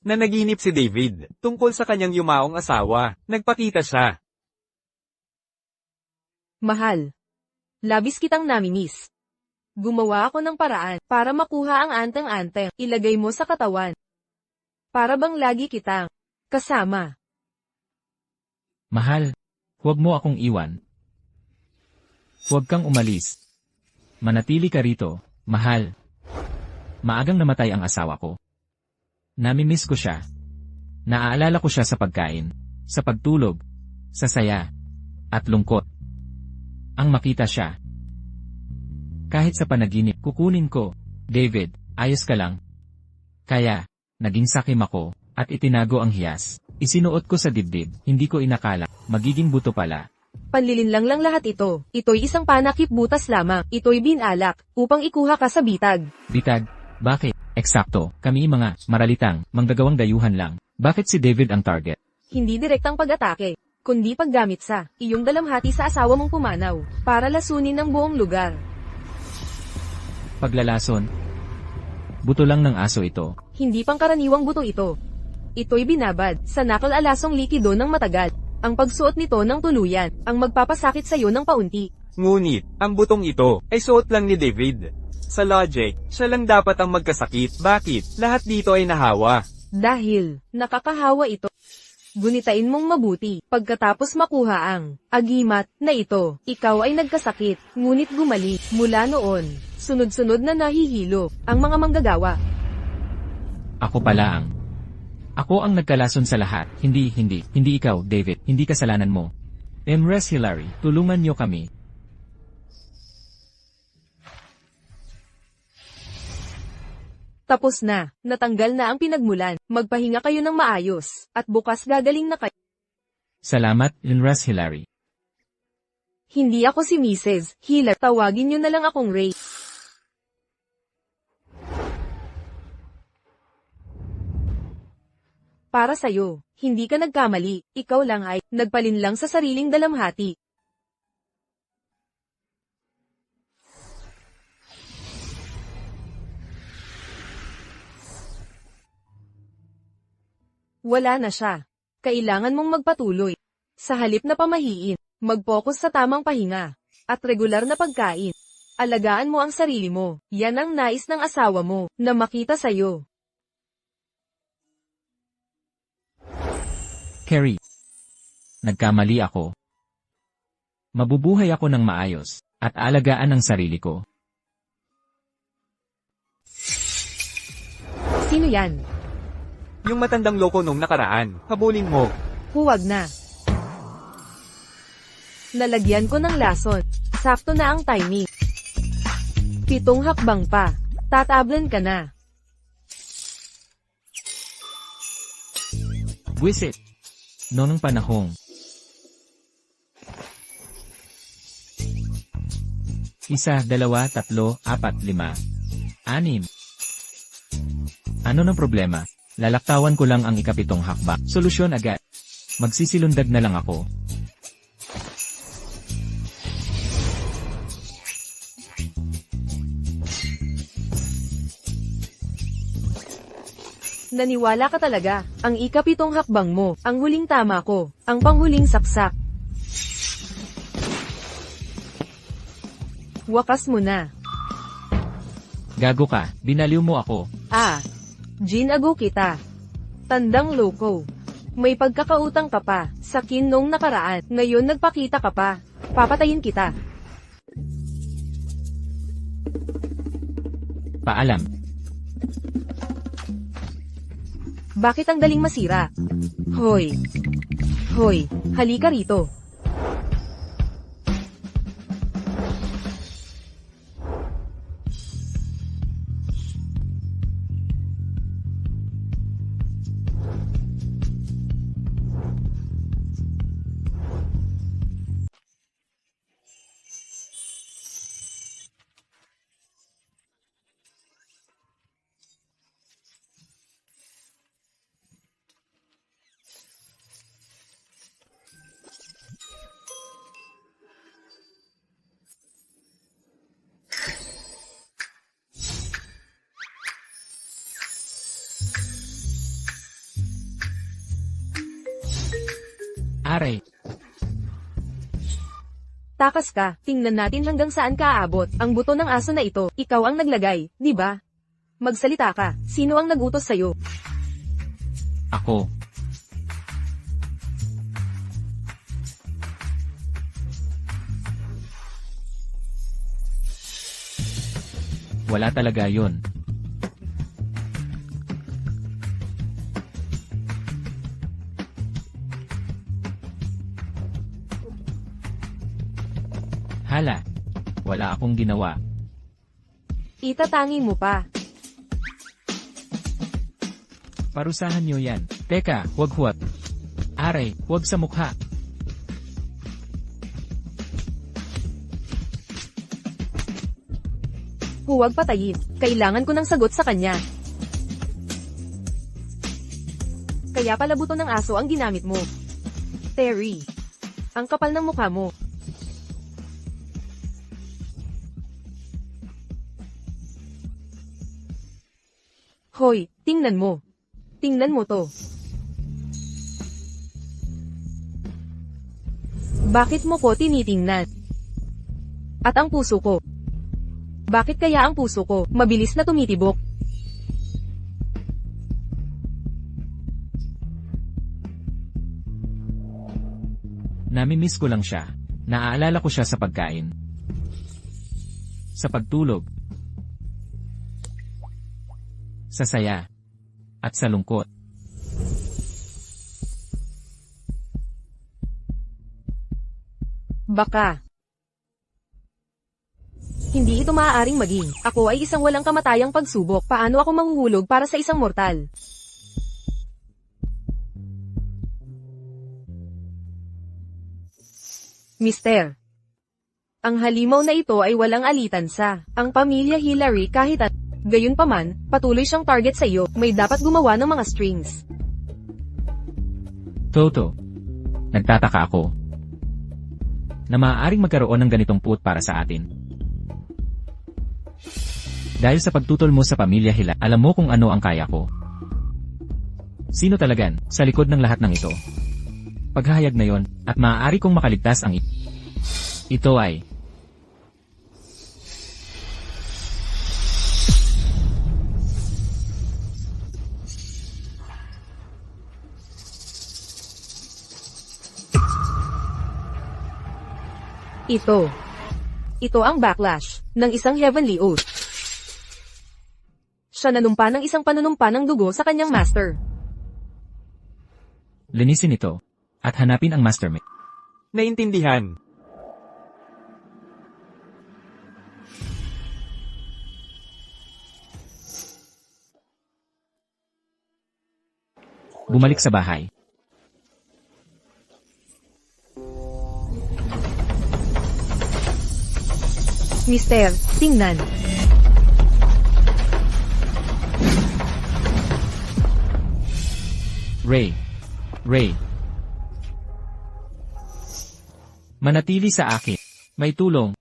nanaginip si David tungkol sa kanyang yumaong asawa. Nagpakita siya. Mahal. Labis kitang namimiss. Gumawa ako ng paraan para makuha ang anteng-anteng. Ilagay mo sa katawan. Para bang lagi kitang kasama. Mahal, huwag mo akong iwan. Huwag kang umalis. Manatili ka rito, mahal. Maagang namatay ang asawa ko. Namimiss ko siya. Naaalala ko siya sa pagkain, sa pagtulog, sa saya, at lungkot. Ang makita siya. Kahit sa panaginip, kukunin ko. David, ayos ka lang. Kaya, naging sakim ako, at itinago ang hiyas. Isinuot ko sa dibdib, hindi ko inakala, magiging buto pala. Panlilinlang lang lahat ito. Ito'y isang panakip butas lamang. Ito'y binalak upang ikuha ka sa bitag. Bitag? Bakit? Eksakto, kami mga maralitang, manggagawang dayuhan lang. Bakit si David ang target? Hindi direktang pag-atake, kundi paggamit sa iyong dalamhati sa asawa mong pumanaw para lasunin ang buong lugar. Paglalason. Buto lang ng aso ito. Hindi pangkaraniwang buto ito. Ito'y binabad sa nakal-alasong likido ng matagal. Ang pagsuot nito ng tuluyan ang magpapasakit sa iyo ng paunti. Ngunit, ang butong ito ay suot lang ni David. Sa logic, siya lang dapat ang magkasakit. Bakit? Lahat dito ay nahawa. Dahil nakakahawa ito. Gunitain mong mabuti. Pagkatapos makuha ang agimat na ito, ikaw ay nagkasakit, ngunit gumaling. Mula noon, sunod-sunod na nahihilo ang mga manggagawa. Ako ang nagkalason sa lahat. Hindi ikaw, David. Hindi kasalanan mo. Emrys Hilary, tulungan niyo kami. Tapos na, natanggal na ang pinagmulan, magpahinga kayo ng maayos, at bukas gagaling na kayo. Salamat, Emrys Hilary. Hindi ako si Mrs. Hiller, tawagin niyo na lang akong Ray. Para sa'yo, hindi ka nagkamali, ikaw lang ay nagpalinlang sa sariling dalamhati. Wala na siya. Kailangan mong magpatuloy. Sa halip na pamahiin, mag-focus sa tamang pahinga, at regular na pagkain. Alagaan mo ang sarili mo. Yan ang nais ng asawa mo, na makita sa'yo. Carrie. Nagkamali ako. Mabubuhay ako ng maayos, at alagaan ang sarili ko. Sino yan? Yung matandang loko nung nakaraan, habulin mo. Huwag na. Nalagyan ko ng lason. Sakto na ang timing. 7 hakbang pa. Tatablan ka na. Buwisit. Noong panahong. 1, 2, 3, 4, 5, 6. Ano ng problema? Lalaktawan ko lang ang ikapitong hakbang. Solusyon agad. Magsisilundag na lang ako. Naniwala ka talaga. Ang ikapitong hakbang mo, ang huling tama ko, ang panghuling saksak. Wakas mo na. Gago ka, binaliw mo ako. Ginago kita. Tandang loko. May pagkakautang ka pa, sa kin nung nakaraan, ngayon nagpakita ka pa. Papatayin kita. Paalam. Bakit ang daling masira? Hoy. Hoy, halika rito. Aray. Takas ka, tingnan natin hanggang saan ka aabot. Ang buto ng aso na ito, ikaw ang naglagay, di ba? Magsalita ka, sino ang nagutos sa'yo? Ako. Wala talaga yon. Hala. Wala akong ginawa. Itatangi mo pa. Parusahan niyo yan. Teka, huwag. Aray, huwag sa mukha. Huwag patayin. Kailangan ko ng sagot sa kanya. Kaya pala buto ng aso ang ginamit mo. Terry. Ang kapal ng mukha mo. Hoy, tingnan mo. Tingnan mo to. Bakit mo ko tinitingnan? At ang puso ko? Bakit kaya ang puso ko mabilis na tumitibok? Namimiss ko lang siya. Naaalala ko siya sa pagkain. Sa pagtulog. Sa saya. At sa lungkot. Baka. Hindi ito maaaring maging. Ako ay isang walang kamatayang pagsubok. Paano ako manghuhulog para sa isang mortal? Mister. Ang halimaw na ito ay walang alitan sa ang pamilya Hillary kahit at gayunpaman, patuloy siyang target sa iyo, may dapat gumawa ng mga strings. Toto. Nagtataka ako. Na maaaring magkaroon ng ganitong puot para sa atin. Dahil sa pagtutol mo sa pamilya Hila, alam mo kung ano ang kaya ko. Sino talagan, sa likod ng lahat ng ito? Paghahayag na yon, at maaari kong makaligtas ang ito ay Ito ang backlash ng isang heavenly oath. Siya nanumpa ng isang panunumpa ng dugo sa kanyang master. linisin ito, at hanapin ang mastermind. Naintindihan. Bumalik sa bahay. Mister, tingnan. Ray. Manatili sa akin. May tulong.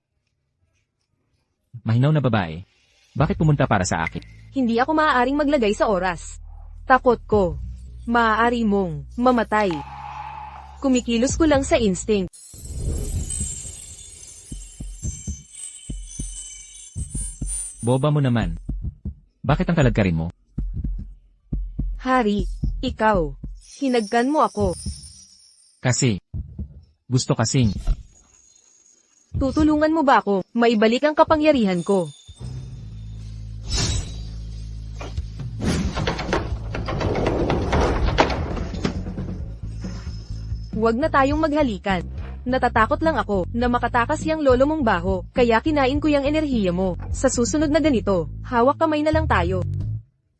Mahinaw na babae. Bakit pumunta para sa akin? Hindi ako maaaring maglagay sa oras. Takot ko. Maaari mong mamatay. Kumikilos ko lang sa instinct. Boba mo naman. Bakit ang kalagkarin mo? Hari, ikaw. Hinagkan mo ako. Kasi, gusto kasing, Tutulungan mo ba ako, maibalik ang kapangyarihan ko? Huwag na tayong maghalikan. Natatakot lang ako na makatakas yang lolo mong baho, kaya kinain ko yung enerhiya mo. Sa susunod na ganito, hawak kamay na lang tayo.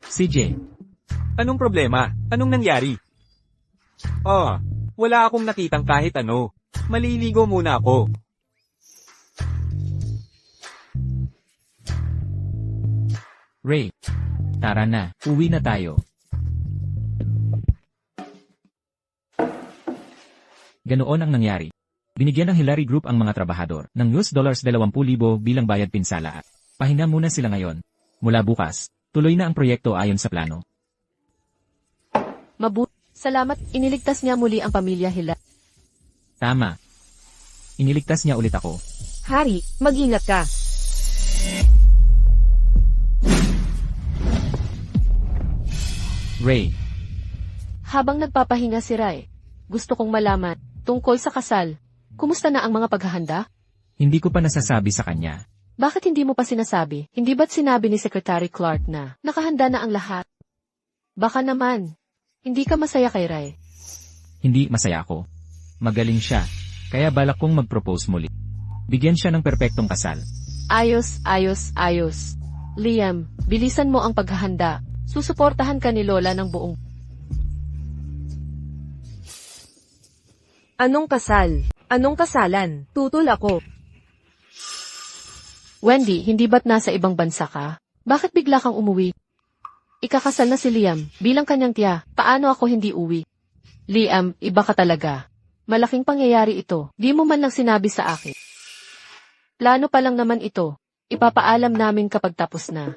CJ, Anong problema? Anong nangyari? Oh, wala akong nakitang kahit ano. Maliligo muna ako. Ray. Tara na, uwi na tayo. Ganoon ang nangyari. Binigyan ng Hillary Group ang mga trabahador ng $20,000 bilang bayad pinsala at pahinga muna sila ngayon. Mula bukas, tuloy na ang proyekto ayon sa plano. Salamat, iniligtas niya muli ang pamilya Hillary. Tama. Iniligtas niya ulit ako. Hari, mag-ingat ka. Ray, Habang nagpapahinga si Ray, gusto kong malaman, tungkol sa kasal, kumusta na ang mga paghahanda? hindi ko pa nasasabi sa kanya. Bakit hindi mo pa sinasabi? Hindi ba't sinabi ni Secretary Clark na nakahanda na ang lahat? Baka naman, hindi ka masaya kay Ray. Hindi masaya ako. Magaling siya, kaya balak kong mag-propose muli. Bigyan siya ng perpektong kasal. Ayos, ayos, ayos. Liam, bilisan mo ang paghahanda. Susuportahan ka ni Lola ng buong... Anong kasal? Anong kasalan? Tutol ako. Wendy, hindi ba't nasa ibang bansa ka? Bakit bigla kang umuwi? Ikakasal na si Liam, bilang kanyang tiya, paano ako hindi uwi? Liam, iba ka talaga. Malaking pangyayari ito, di mo man lang sinabi sa akin. Plano pa lang naman ito, ipapaalam namin kapag tapos na.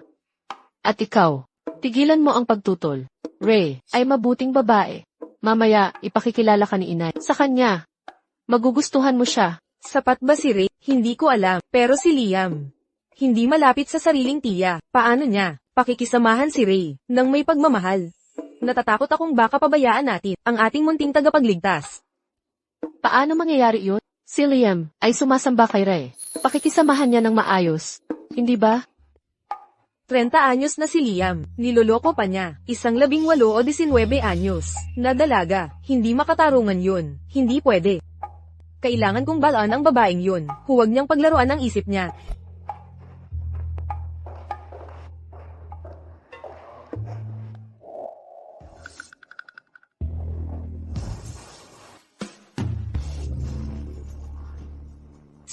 At ikaw, tigilan mo ang pagtutol. Ray, ay mabuting babae. Mamaya, ipakikilala ka ni inay. Sa kanya, magugustuhan mo siya. Sapat ba si Ray? Hindi ko alam, pero si Liam. Hindi malapit sa sariling tiya. Paano niya? Pakikisamahan si Ray, nang may pagmamahal. Natatakot akong baka pabayaan natin, ang ating munting tagapagligtas. Paano mangyayari yun? Si Liam, ay sumasamba kay Ray. Pakikisamahan niya ng maayos. Hindi ba? 30 anyos na si Liam, niloloko pa niya, 18 o 19 anyos, na dalaga, hindi makatarungan yun, hindi pwede. Kailangan kong balaan ang babaeng yun, huwag niyang paglaruan ang isip niya.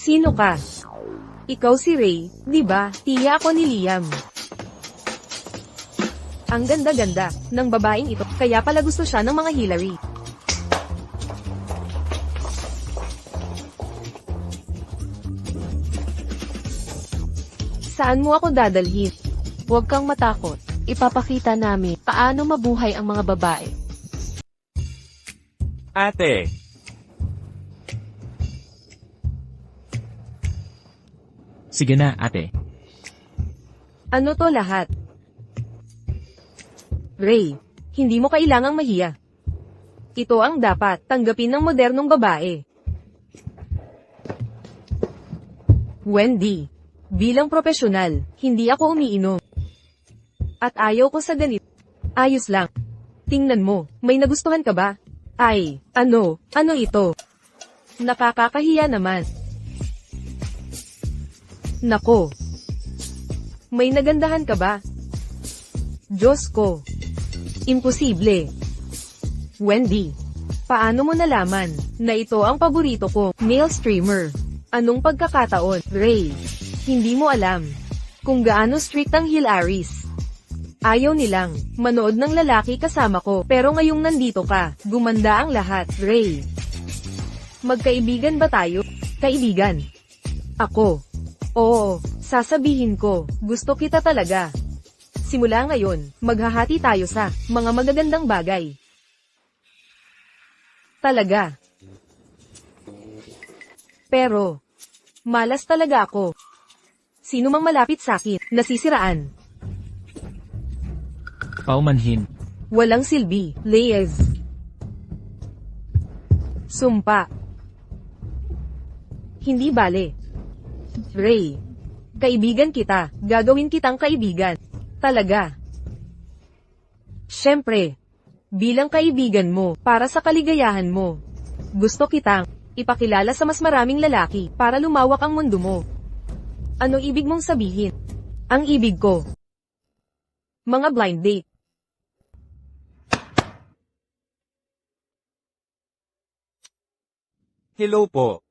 Sino ka? Ikaw si Ray, di ba? Tiya ako ni Liam. Ang ganda-ganda ng babaeng ito, kaya pala gusto siya ng mga Hillary. Saan mo ako dadalhin? Huwag kang matakot. Ipapakita namin paano mabuhay ang mga babae. Ate, Sige na, ate. Ano to lahat? Ray, hindi mo kailangang mahiya. Ito ang dapat tanggapin ng modernong babae. Wendy, bilang profesional, hindi ako umiinom. At ayaw ko sa ganito. Ayos lang. Tingnan mo, may nagustuhan ka ba? Ay, ano ito? Nakakakahiya naman. Nako. May nagandahan ka ba? Diyos ko. Imposible. Wendy, paano mo nalaman na ito ang paborito ko, male streamer? Anong pagkakataon, Ray? Hindi mo alam kung gaano strict ang Hillary's. Ayaw nilang manood ng lalaki kasama ko, pero ngayong nandito ka, gumanda ang lahat, Ray. Magkaibigan ba tayo? Kaibigan? Ako. Oo, sasabihin ko, gusto kita talaga. Simula ngayon, maghahati tayo sa mga magagandang bagay. Talaga. Pero, malas talaga ako. Sino mang malapit sa akin, nasisiraan. Paumanhin. Walang silbi, Liz. Sumpa. Hindi bale. Ray. Kaibigan kita, gagawin kitang kaibigan. Talaga. Siyempre. Bilang kaibigan mo, para sa kaligayahan mo. Gusto kitang ipakilala sa mas maraming lalaki para lumawak ang mundo mo. Ano ibig mong sabihin? Ang ibig ko. Mga blind date. Hello po.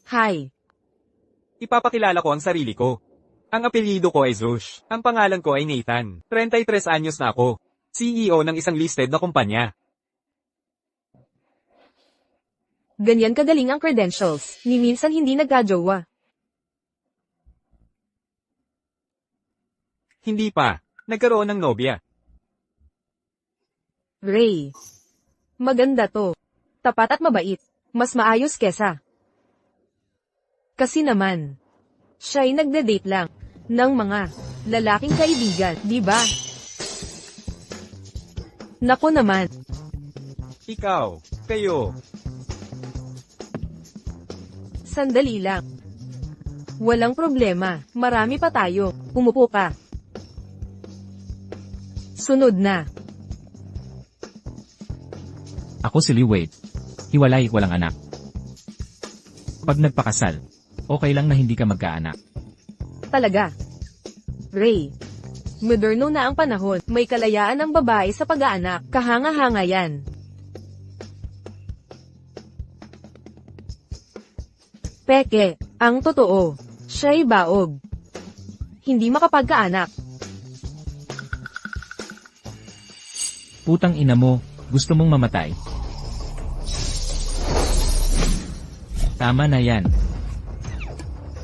Hi. Ipapakilala ko ang sarili ko. Ang apelyido ko ay Zush. Ang pangalan ko ay Nathan. 33 anyos na ako. CEO ng isang listed na kumpanya. Ganyan kagaling ang credentials, ni minsan hindi nagkajowa. Hindi pa. Nagkaroon ng nobya. Ray. Maganda to. Tapat at mabait. Mas maayos kesa. Kasi naman, siya'y nagde-date lang ng mga lalaking kaibigan, di ba? Naku naman, Ikaw. Kayo. sandali lang. Walang problema, marami pa tayo. Umupo ka. Sunod na. Ako si Lee Wade. Hiwalay, walang anak. Pag nagpakasal, okay lang na hindi ka magkaanak. Talaga. Ray. Moderno na ang panahon, may kalayaan ang babae sa pag-aanak, kahanga-hanga yan. Peke, ang totoo, siya'y baog. Hindi makapagkaanak. Putang ina mo, gusto mong mamatay. Tama na yan.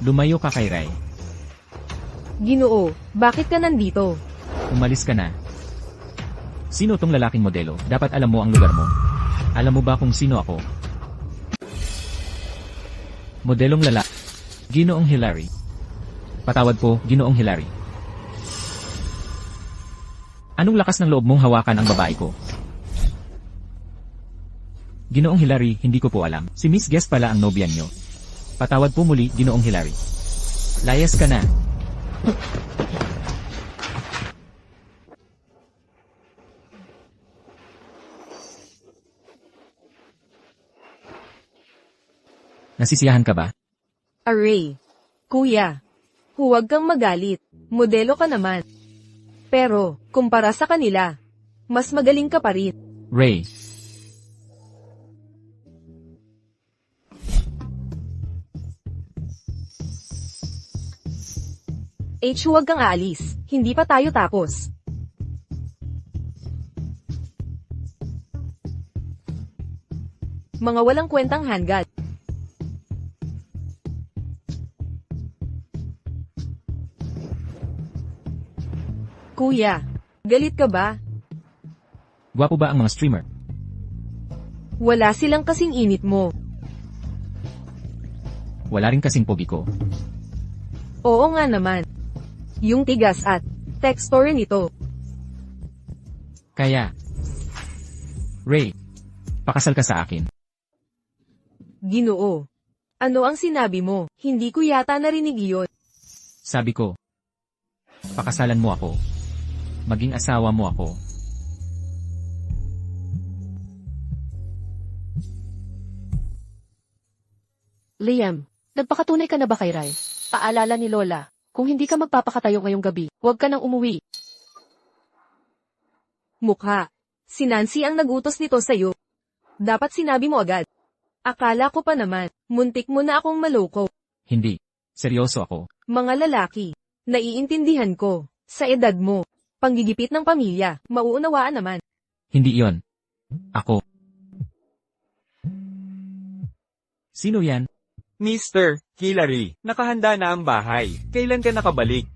Lumayo ka kay Ray. Ginoo, bakit ka nandito? Umalis ka na. Sino tong lalaking modelo? Dapat alam mo ang lugar mo. Alam mo ba kung sino ako? Modelong lalaki. Ginoong Hillary. Patawad po, Ginoong Hillary. Anong lakas ng loob mong hawakan ang babae ko? Ginoong Hillary, hindi ko po alam. Si Miss Guest pala ang nobyan nyo. Patawad po muli, Ginoong Hillary. Layas ka na. Nasisiyahan ka ba? Array. Kuya. Huwag kang magalit. Modelo ka naman. Pero, kumpara sa kanila, mas magaling ka pa rin. Ray. H, huwag kang aalis. Hindi pa tayo tapos. Mga walang kwentang handgat. Kuya, galit ka ba? Gwapo ba ang mga streamer? Wala silang kasing init mo. Wala rin kasing pogi ko. Oo nga naman. Yung tigas at texture nito. Kaya, Ray, pakasal ka sa akin. Ginoo. Ano ang sinabi mo? Hindi ko yata narinig iyon. Sabi ko, pakasalan mo ako. Maging asawa mo ako. Liam, nagpakatunay ka na ba kay Ray? Paalala ni Lola, kung hindi ka magpapakatayo ngayong gabi, huwag ka nang umuwi. Mukha. Si Nancy ang nagutos nito sa'yo. Dapat sinabi mo agad. Akala ko pa naman, muntik mo na akong maloko. Hindi. Seryoso ako. Mga lalaki. Naiintindihan ko. Sa edad mo. Panggigipit ng pamilya. Mauunawaan naman. Hindi iyon. Ako. Sino yan? Mr. Hillary, nakahanda na ang bahay. Kailan ka nakabalik?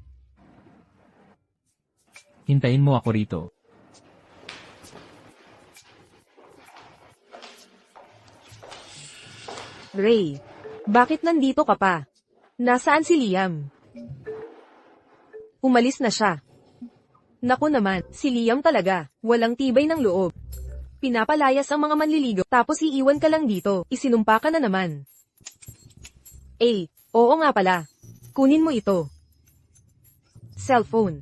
Hintayin mo ako rito. Ray. Bakit nandito ka pa? Nasaan si Liam? Umalis na siya. Naku naman, si Liam talaga, walang tibay ng loob. Pinapalayas ang mga manliligaw, tapos iiwan ka lang dito, isinumpa ka na naman. Oo nga pala. Kunin mo ito. Cellphone.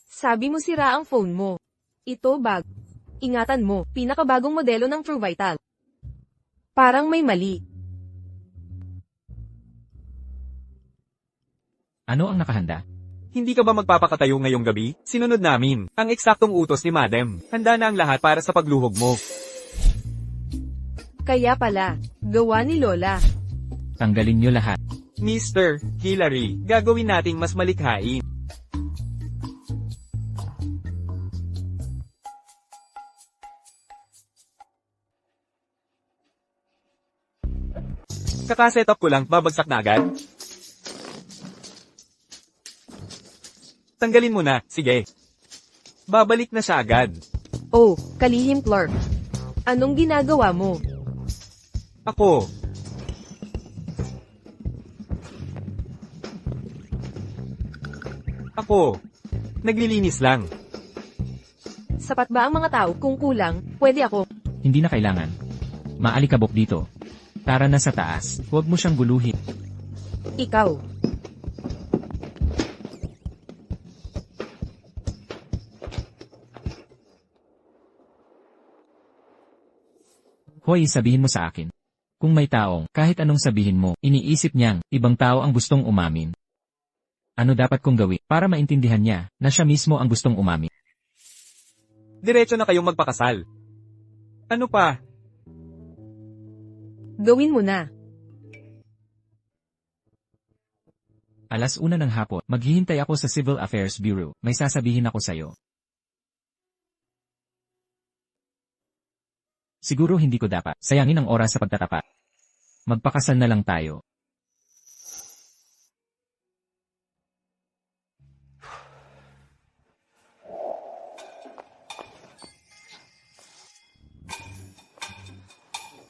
Sabi mo sira ang phone mo. Ito bag. Ingatan mo, pinakabagong modelo ng True Vital. Parang may mali. Ano ang nakahanda? Hindi ka ba magpapakatayo ngayong gabi? Sinunod namin ang eksaktong utos ni Madam. Handa na ang lahat para sa pagluhog mo. Kaya pala, gawa ni Lola. Tanggalin niyo lahat. Mr. Hillary, gagawin nating mas malikhain. Kaka-setup ko lang, babagsak na agad. Tanggalin mo na, sige. Babalik na siya agad. Oh, kalihim Clark. Anong ginagawa mo? Ako. Naglilinis lang. Sapat ba ang mga tao? Kung kulang, pwede ako. Hindi na kailangan. Maalikabok dito. Tara na sa taas. Huwag mo siyang guluhin. Ikaw. Hoy, sabihin mo sa akin. Kung may taong, kahit anong sabihin mo, iniisip niyang, ibang tao ang gustong umamin. Ano dapat kong gawin para maintindihan niya na siya mismo ang gustong umamin? Diretso na kayong magpakasal. Ano pa? Gawin mo na. 1:00 ng hapon, maghihintay ako sa Civil Affairs Bureau. May sasabihin ako sa'yo. Siguro hindi ko dapat sayangin ang oras sa pagtatapat. Magpakasal na lang tayo.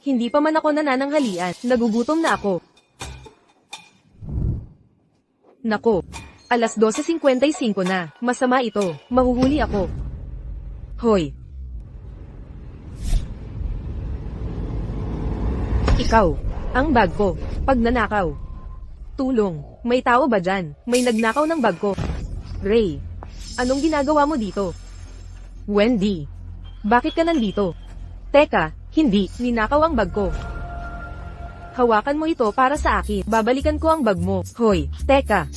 Hindi pa man ako nanananghalian, nagugutom na ako. Nako, 12:55 na, masama ito, mahuhuli ako. Hoy. Ikaw, ang bag ko, pagnanakaw. Tulong, may tao ba dyan? May nagnakaw ng bag ko. Ray, anong ginagawa mo dito? Wendy, bakit ka nandito? Teka, hindi, ninakaw ang bag ko. Hawakan mo ito para sa akin, babalikan ko ang bag mo. Hoy, teka.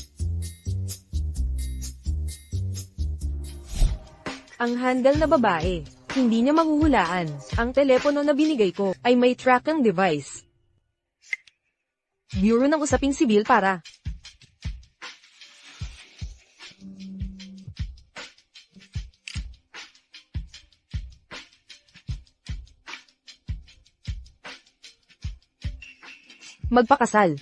Ang handle na babae. Hindi niya mahuhulaan. Ang telepono na binigay ko ay may tracking device. Bureau ng Usaping Sibil para. Magpakasal.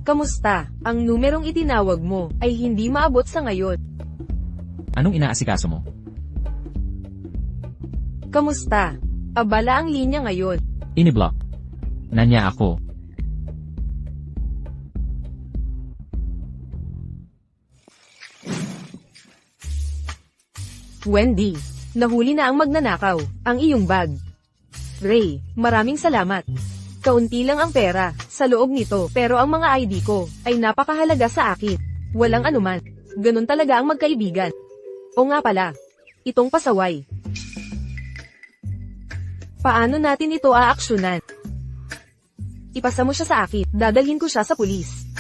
Kamusta? Ang numerong itinawag mo ay hindi maabot sa ngayon. Anong inaasikaso mo? Kamusta? Abala ang linya ngayon. Iniblock. Nanya ako. Wendy, nahuli na ang magnanakaw, ang iyong bag. Ray, maraming salamat. Kaunti lang ang pera sa loob nito, pero ang mga ID ko ay napakahalaga sa akin. Walang anuman. Ganun talaga ang magkaibigan. O nga pala, itong pasaway. Paano natin ito aaksyonan? Ipasa mo siya sa akin, dadalhin ko siya sa pulis.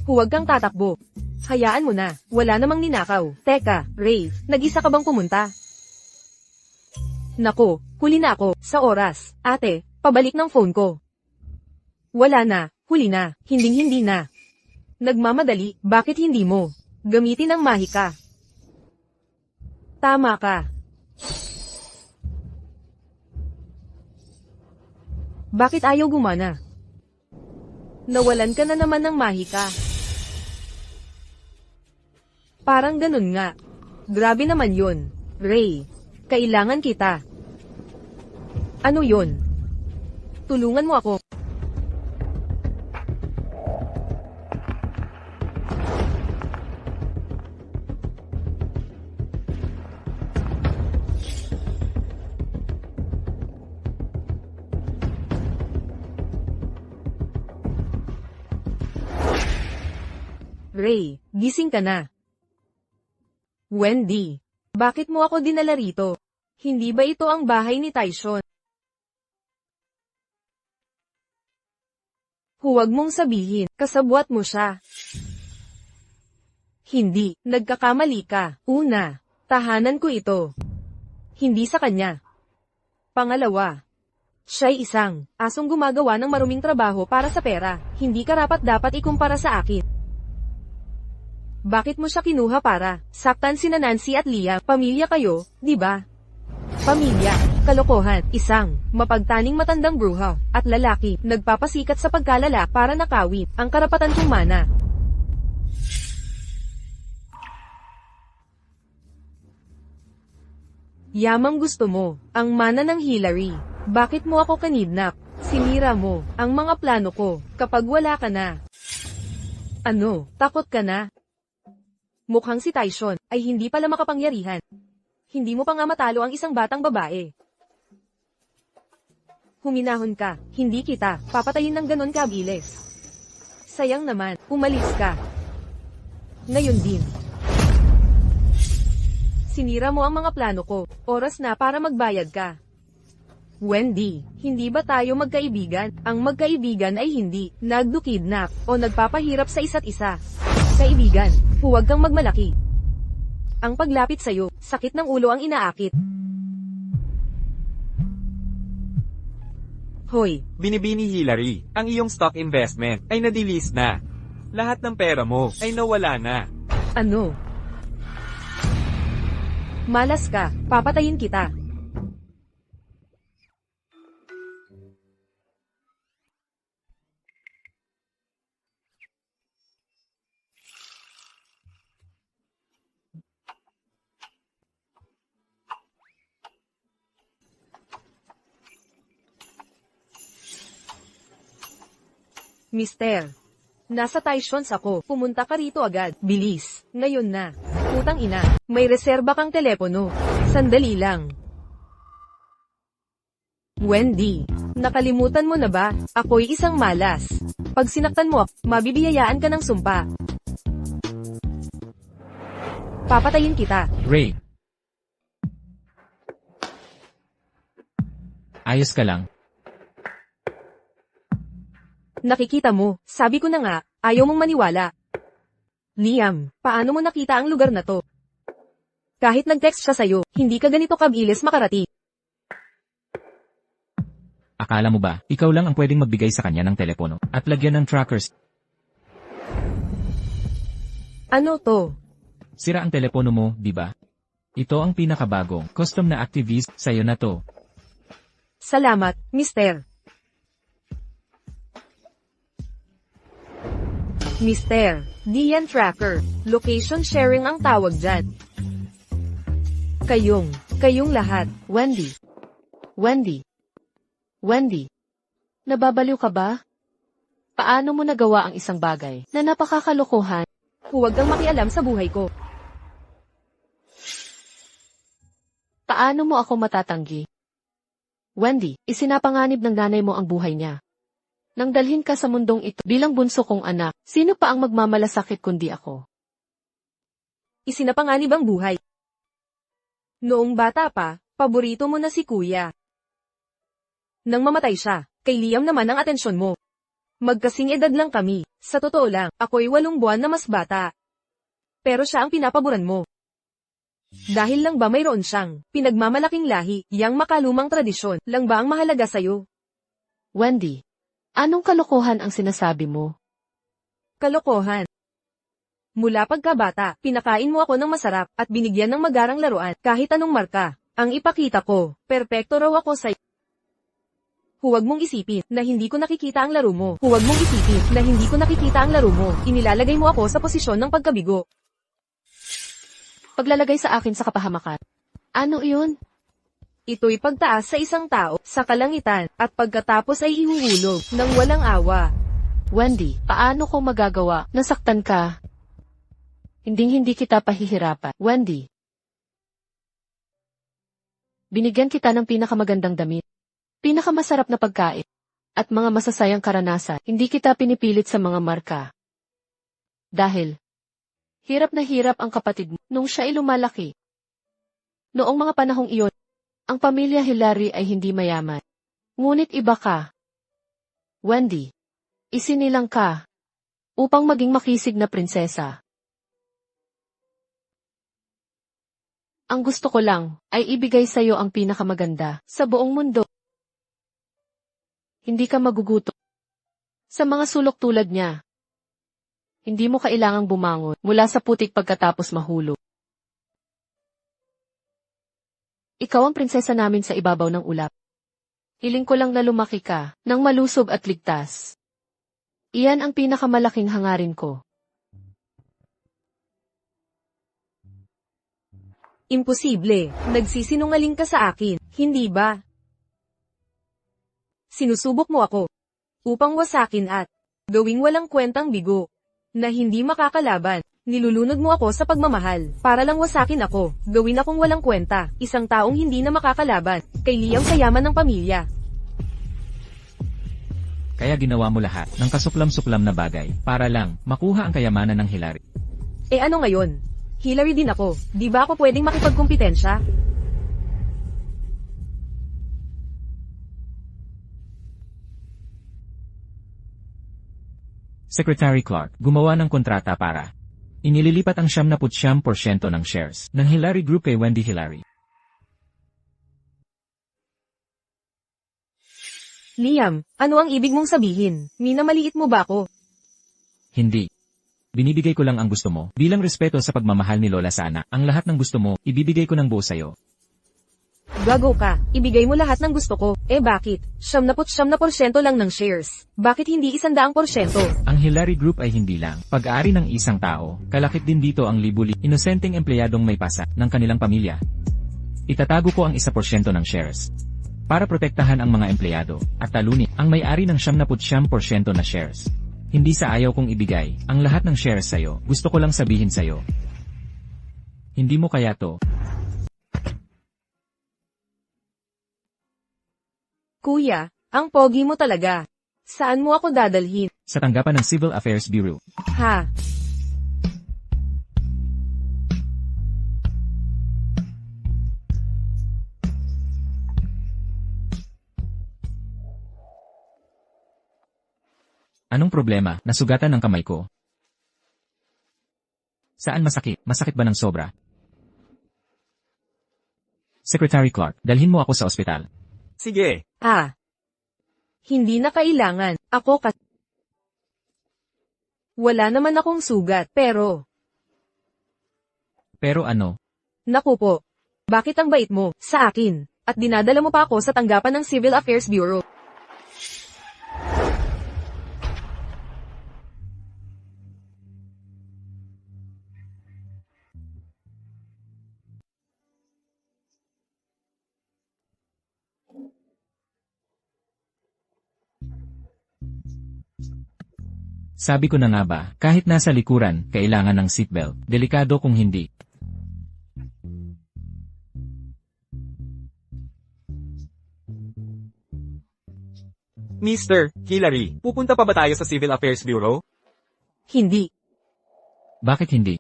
Huwag kang tatakbo. Hayaan mo na, wala namang ninakaw. Teka, Ray, nag-isa ka bang pumunta? Nako, huli na ako, sa oras. Ate, pabalik ng phone ko. Wala na, huli na, hinding-hindi na. Nagmamadali, bakit hindi mo? Gamitin ang mahika. Tama ka. Bakit ayaw gumana? Nawalan ka na naman ng mahika. Parang ganun nga. Grabe naman yun, Ray. Kailangan kita. Ano yun? Tulungan mo ako. Ray, gising ka na. Wendy, bakit mo ako dinala rito? Hindi ba ito ang bahay ni Tyson? Huwag mong sabihin, kasabwat mo siya. Hindi, nagkakamali ka. Una, tahanan ko ito. Hindi sa kanya. Pangalawa, siya'y isang asong gumagawa ng maruming trabaho para sa pera. Hindi karapat-dapat ikumpara sa akin. Bakit mo siya kinuha para saktan sina Nancy at Liam? Pamilya kayo, di ba? Pamilya, kalokohan, isang mapagtaning matandang bruha at lalaki nagpapasikat sa pagkalala para nakawin ang karapatan kong mana. Yamang gusto mo ang mana ng Hillary. Bakit mo ako kanidnap? Sinira mo ang mga plano ko kapag wala ka na. Ano, takot ka na? Mukhang si Tyson ay hindi pala makapangyarihan. Hindi mo pa nga matalo ang isang batang babae. Huminahon ka, hindi kita papatayin ng ganon kabilis. Sayang naman, umalis ka. Ngayon din. Sinira mo ang mga plano ko, oras na para magbayad ka. Wendy, hindi ba tayo magkaibigan? Ang magkaibigan ay hindi nagdukidnap o nagpapahirap sa isa't isa. Kaibigan, huwag kang magmalaki. Ang paglapit sa'yo, sakit ng ulo ang inaakit. Hoy, Binibini Hillary, ang iyong stock investment ay na-delist na. Lahat ng pera mo ay nawala na. ano? Malas ka, papatayin kita. Mister, nasa Tysons ako. Pumunta ka rito agad. Bilis. Ngayon na. Putang ina. May reserba kang telepono. Sandali lang. Wendy, nakalimutan mo na ba? Ako'y isang malas. Pag sinaktan mo, mabibiyayaan ka ng sumpa. Papatayin kita. Ray. Ayos ka lang. Nakikita mo, sabi ko na nga, ayaw mong maniwala. Liam, paano mo nakita ang lugar na to? Kahit nag-text siya sa'yo, hindi ka ganito kabilis makarating. Akala mo ba, ikaw lang ang pwedeng magbigay sa kanya ng telepono at lagyan ng trackers? Ano to? Sira ang telepono mo, di ba? Ito ang pinakabagong, custom na activist, sa'yo na to. Salamat, mister. Mister, Dian Tracker, location sharing ang tawag dyan. Kayong lahat. Wendy. Wendy. Nababaliw ka ba? Paano mo nagawa ang isang bagay na napakakalokohan? Huwag kang makialam sa buhay ko. Paano mo ako matatanggi? Wendy, isinapanganib ng nanay mo ang buhay niya. Nang dalhin ka sa mundong ito bilang bunso kong anak, sino pa ang magmamalasakit kundi ako? Isinapanganib ang buhay. Noong bata pa, paborito mo na si kuya. Nang mamatay siya, kay Liam naman ang atensyon mo. Magkasing edad lang kami, sa totoo lang, ako'y 8 buwan na mas bata. Pero siya ang pinapaboran mo. Dahil lang ba mayroon siyang pinagmamalaking lahi, yang makalumang tradisyon, lang ba ang mahalaga sa'yo? Wendy, anong kalokohan ang sinasabi mo? Kalokohan. Mula pagkabata, pinakain mo ako ng masarap at binigyan ng magarang laruan kahit anong marka. Ang ipakita ko, perpekto raw ako sa. Huwag mong isipin na hindi ko nakikita ang laro mo. Huwag mong isipin na hindi ko nakikita ang laro mo. Inilalagay mo ako sa posisyon ng pagkabigo. Paglalagay sa akin sa kapahamakan. Ano iyon? Ito'y pagtaas sa isang tao sa kalangitan at pagkatapos ay ihuhulog ng walang awa. Wendy, paano ko magagawa? Nasaktan ka. Hinding-hindi kita pahihirapan. Wendy. Binigyan kita ng pinakamagandang damit, pinakamasarap na pagkain, at mga masasayang karanasan. Hindi kita pinipilit sa mga marka. Dahil, hirap na hirap ang kapatid mo nung siya ay lumalaki. Noong mga panahong iyon, ang pamilya Hilary ay hindi mayaman. Ngunit iba ka. Wendy, isinilang ka upang maging makisig na prinsesa. Ang gusto ko lang ay ibigay sa iyo ang pinakamaganda sa buong mundo. Hindi ka magugutom sa mga sulok tulad niya. Hindi mo kailangang bumangon mula sa putik pagkatapos mahulog. Ikaw ang prinsesa namin sa ibabaw ng ulap. Hiling ko lang na lumaki ka nang malusog at ligtas. Iyan ang pinakamalaking hangarin ko. Imposible, nagsisinungaling ka sa akin, hindi ba? Sinusubok mo ako upang wasakin at gawing walang kwentang bigo na hindi makakalaban. Nilulunod mo ako sa pagmamahal para lang wasakin ako, gawin akong walang kwenta, isang taong hindi na makakalaban kay Liam sa yaman ng pamilya. Kaya ginawa mo lahat ng kasuklam-suklam na bagay para lang makuha ang kayamanan ng Hilary. Eh ano ngayon? Hilary din ako, di ba ako pwedeng makipagkumpetensya? Secretary Clark gumawa ng kontrata para inililipat ang 79% ng shares ng Hilary Group kay Wendy Hilary. Liam, ano ang ibig mong sabihin? Minamaliit mo ba ako? Hindi. Binibigay ko lang ang gusto mo. Bilang respeto sa pagmamahal ni Lola sa anak, ang lahat ng gusto mo, ibibigay ko ng buo sa'yo. Gago ka, ibigay mo lahat ng gusto ko. Eh bakit? 79% lang ng shares. Bakit hindi 100%? Ang Hilary Group ay hindi lang pag-aari ng isang tao, kalakip din dito ang libu-libong inosenteng empleyadong may pasa ng kanilang pamilya. Itatago ko ang 1% ng shares para protektahan ang mga empleyado at talunin ang may-ari ng 79% na shares. Hindi sa ayaw kong ibigay ang lahat ng shares sa'yo, gusto ko lang sabihin sa'yo. Hindi mo kaya to. Kuya, ang pogi mo talaga. Saan mo ako dadalhin? Sa tanggapan ng Civil Affairs Bureau. Ha? Anong problema? Nasugatan ng kamay ko. Saan masakit? Masakit ba ng sobra? Secretary Clark, dalhin mo ako sa ospital. Sige. Hindi na kailangan. Ako wala naman akong sugat, pero... Pero ano? Naku po. Bakit ang bait mo sa akin? At dinadala mo pa ako sa tanggapan ng Civil Affairs Bureau. Sabi ko na nga ba, kahit nasa likuran, kailangan ng seatbelt. Delikado kung hindi. Mr. Hilary, pupunta pa ba tayo sa Civil Affairs Bureau? Hindi. Bakit hindi?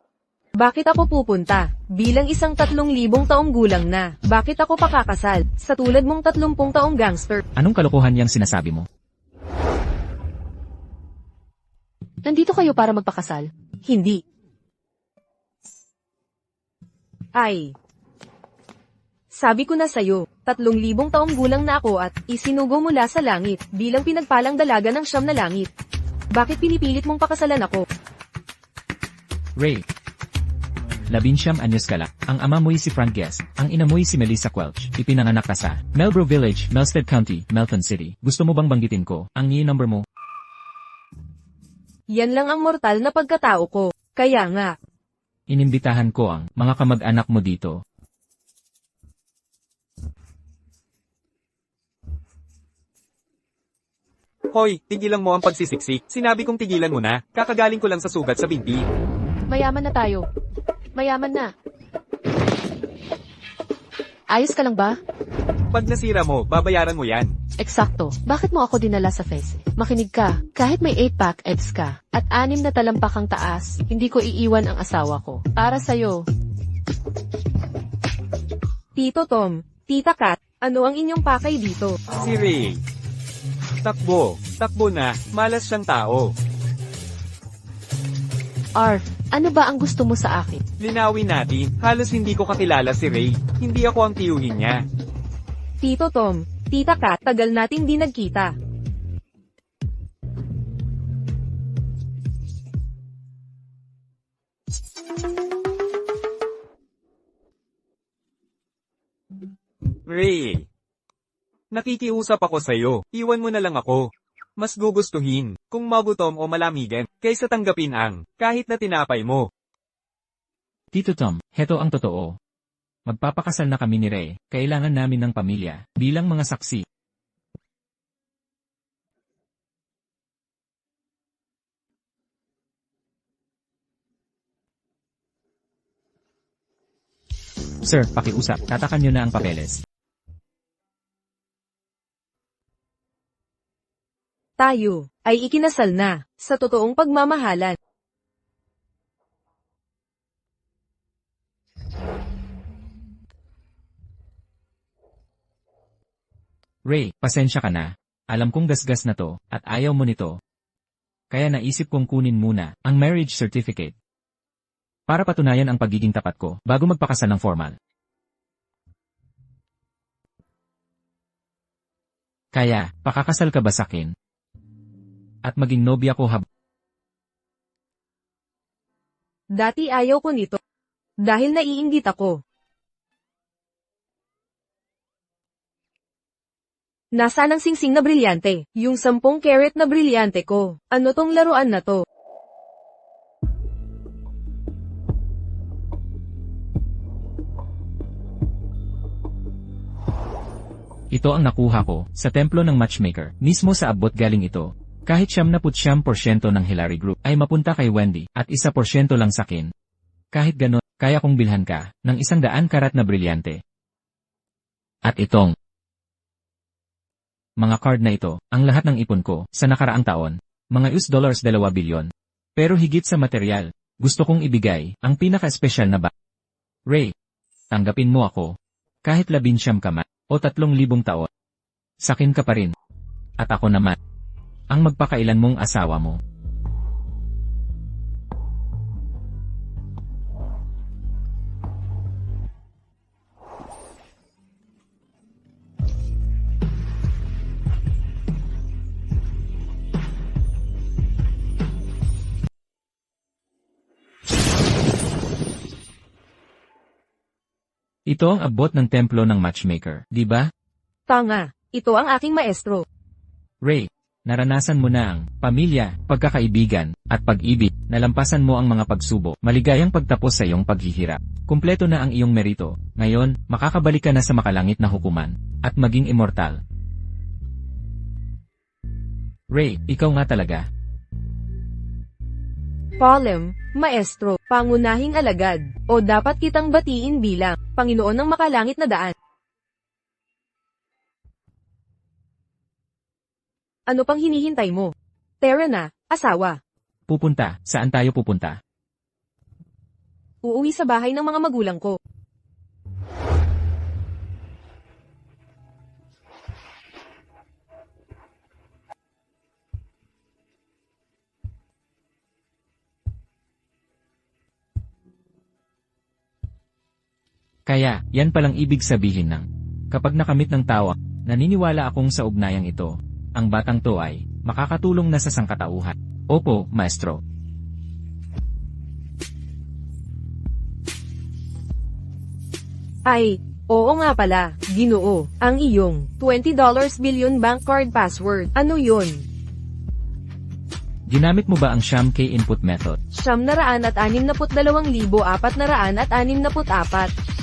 Bakit ako pupunta? Bilang isang 3,000 taong gulang na. Bakit ako pakakasal? Sa tulad mong 30 taong gangster. Anong kalokohan yang sinasabi mo? Nandito kayo para magpakasal? Hindi. Ay. Sabi ko na sa'yo, 3,000 taong gulang na ako at isinugo mula sa langit bilang pinagpalang dalaga ng siyam na langit. Bakit pinipilit mong pakasalan ako? Ray. 19 anyos ka lang. Ang ama mo'y si Frank Guest. Ang ina mo'y si Melissa Quelch. Ipinanganak ka sa Melbro Village, Melstead County, Melton City. Gusto mo bang banggitin ko ang number mo? Yan lang ang mortal na pagkatao ko. Kaya nga. Inimbitahan ko ang mga kamag-anak mo dito. Hoy, tigilan mo ang pagsisiksik. Sinabi kong tigilan mo na. Kakagaling ko lang sa sugat sa binti. Mayaman na tayo. Mayaman na. Ayos ka lang ba? Pag nasira mo, babayaran mo yan. Eksakto. Bakit mo ako dinala sa FES? Makinig ka. Kahit may 8-pack abs ka, at 6 na talampakang taas, hindi ko iiwan ang asawa ko. Para sa'yo. Tito Tom, Tita Kat, ano ang inyong pakay dito? Si Ray. Takbo. Takbo na. Malas siyang tao. Arf, ano ba ang gusto mo sa akin? Linawin natin. Halos hindi ko kakilala si Ray. Hindi ako ang tiyuhin niya. Tito Tom, Tita Kat, tagal nating di nagkita. Ray. Nakikiusap ako sa'yo. Iwan mo na lang ako. Mas gugustuhin, kung magutom o malamigan, kaysa tanggapin ang, kahit na tinapay mo. Tito Tom, heto ang totoo. Magpapakasal na kami ni Ray, kailangan namin ng pamilya, bilang mga saksi. Sir, pakiusap, tatakan nyo na ang papeles. Tayo, ay ikinasal na, sa totoong pagmamahalan. Ray, pasensya ka na. Alam kong gasgas na to, at ayaw mo nito. Kaya naisip kong kunin muna ang marriage certificate. Para patunayan ang pagiging tapat ko, bago magpakasal ng formal. Kaya, pakakasal ka ba sakin? At maging nobya ko Dati ayaw ko nito. Dahil naiinggit ako. Nasaan ang singsing na brilyante? Yung 10 karat na brilyante ko. Ano tong laruan na to? Ito ang nakuha ko sa templo ng matchmaker. Mismo sa abot galing ito. Kahit 79% ng Hillary Group ay mapunta kay Wendy at 1% lang sakin. Kahit ganon, kaya kong bilhan ka ng 100 karat na brilyante. At itong mga card na ito, ang lahat ng ipon ko sa nakaraang taon, mga $2 bilyon. Pero higit sa material, gusto kong ibigay ang pinaka-espesyal na Ray, tanggapin mo ako. Kahit 19 ka man, o 3,000 taon. Sakin ka pa rin. At ako naman, ang magpakailan mong asawa mo. Ito ang abot ng templo ng matchmaker, di ba? Tanga, ito ang aking maestro. Ray, naranasan mo na ang pamilya, pagkakaibigan, at pag-ibig. Nalampasan mo ang mga pagsubok, maligayang pagtapos sa iyong paghihirap. Kumpleto na ang iyong merito. Ngayon, makakabalik ka na sa makalangit na hukuman, at maging immortal. Ray, ikaw nga talaga. Palem, maestro, pangunahing alagad, o dapat kitang batiin bilang Panginoon ng makalangit na daan. Ano pang hinihintay mo? Tara na, asawa. Pupunta, saan tayo pupunta? Uuwi sa bahay ng mga magulang ko. Kaya, yan palang ibig sabihin ng, kapag nakamit ng tawa, naniniwala akong sa ugnayang ito, ang batang to ay, makakatulong na sa sangkatauhan. Opo, maestro. Ay, oo nga pala, Ginoo, ang iyong $20 billion bank card password. Ano yun? Ginamit mo ba ang Sham K input method? 962,464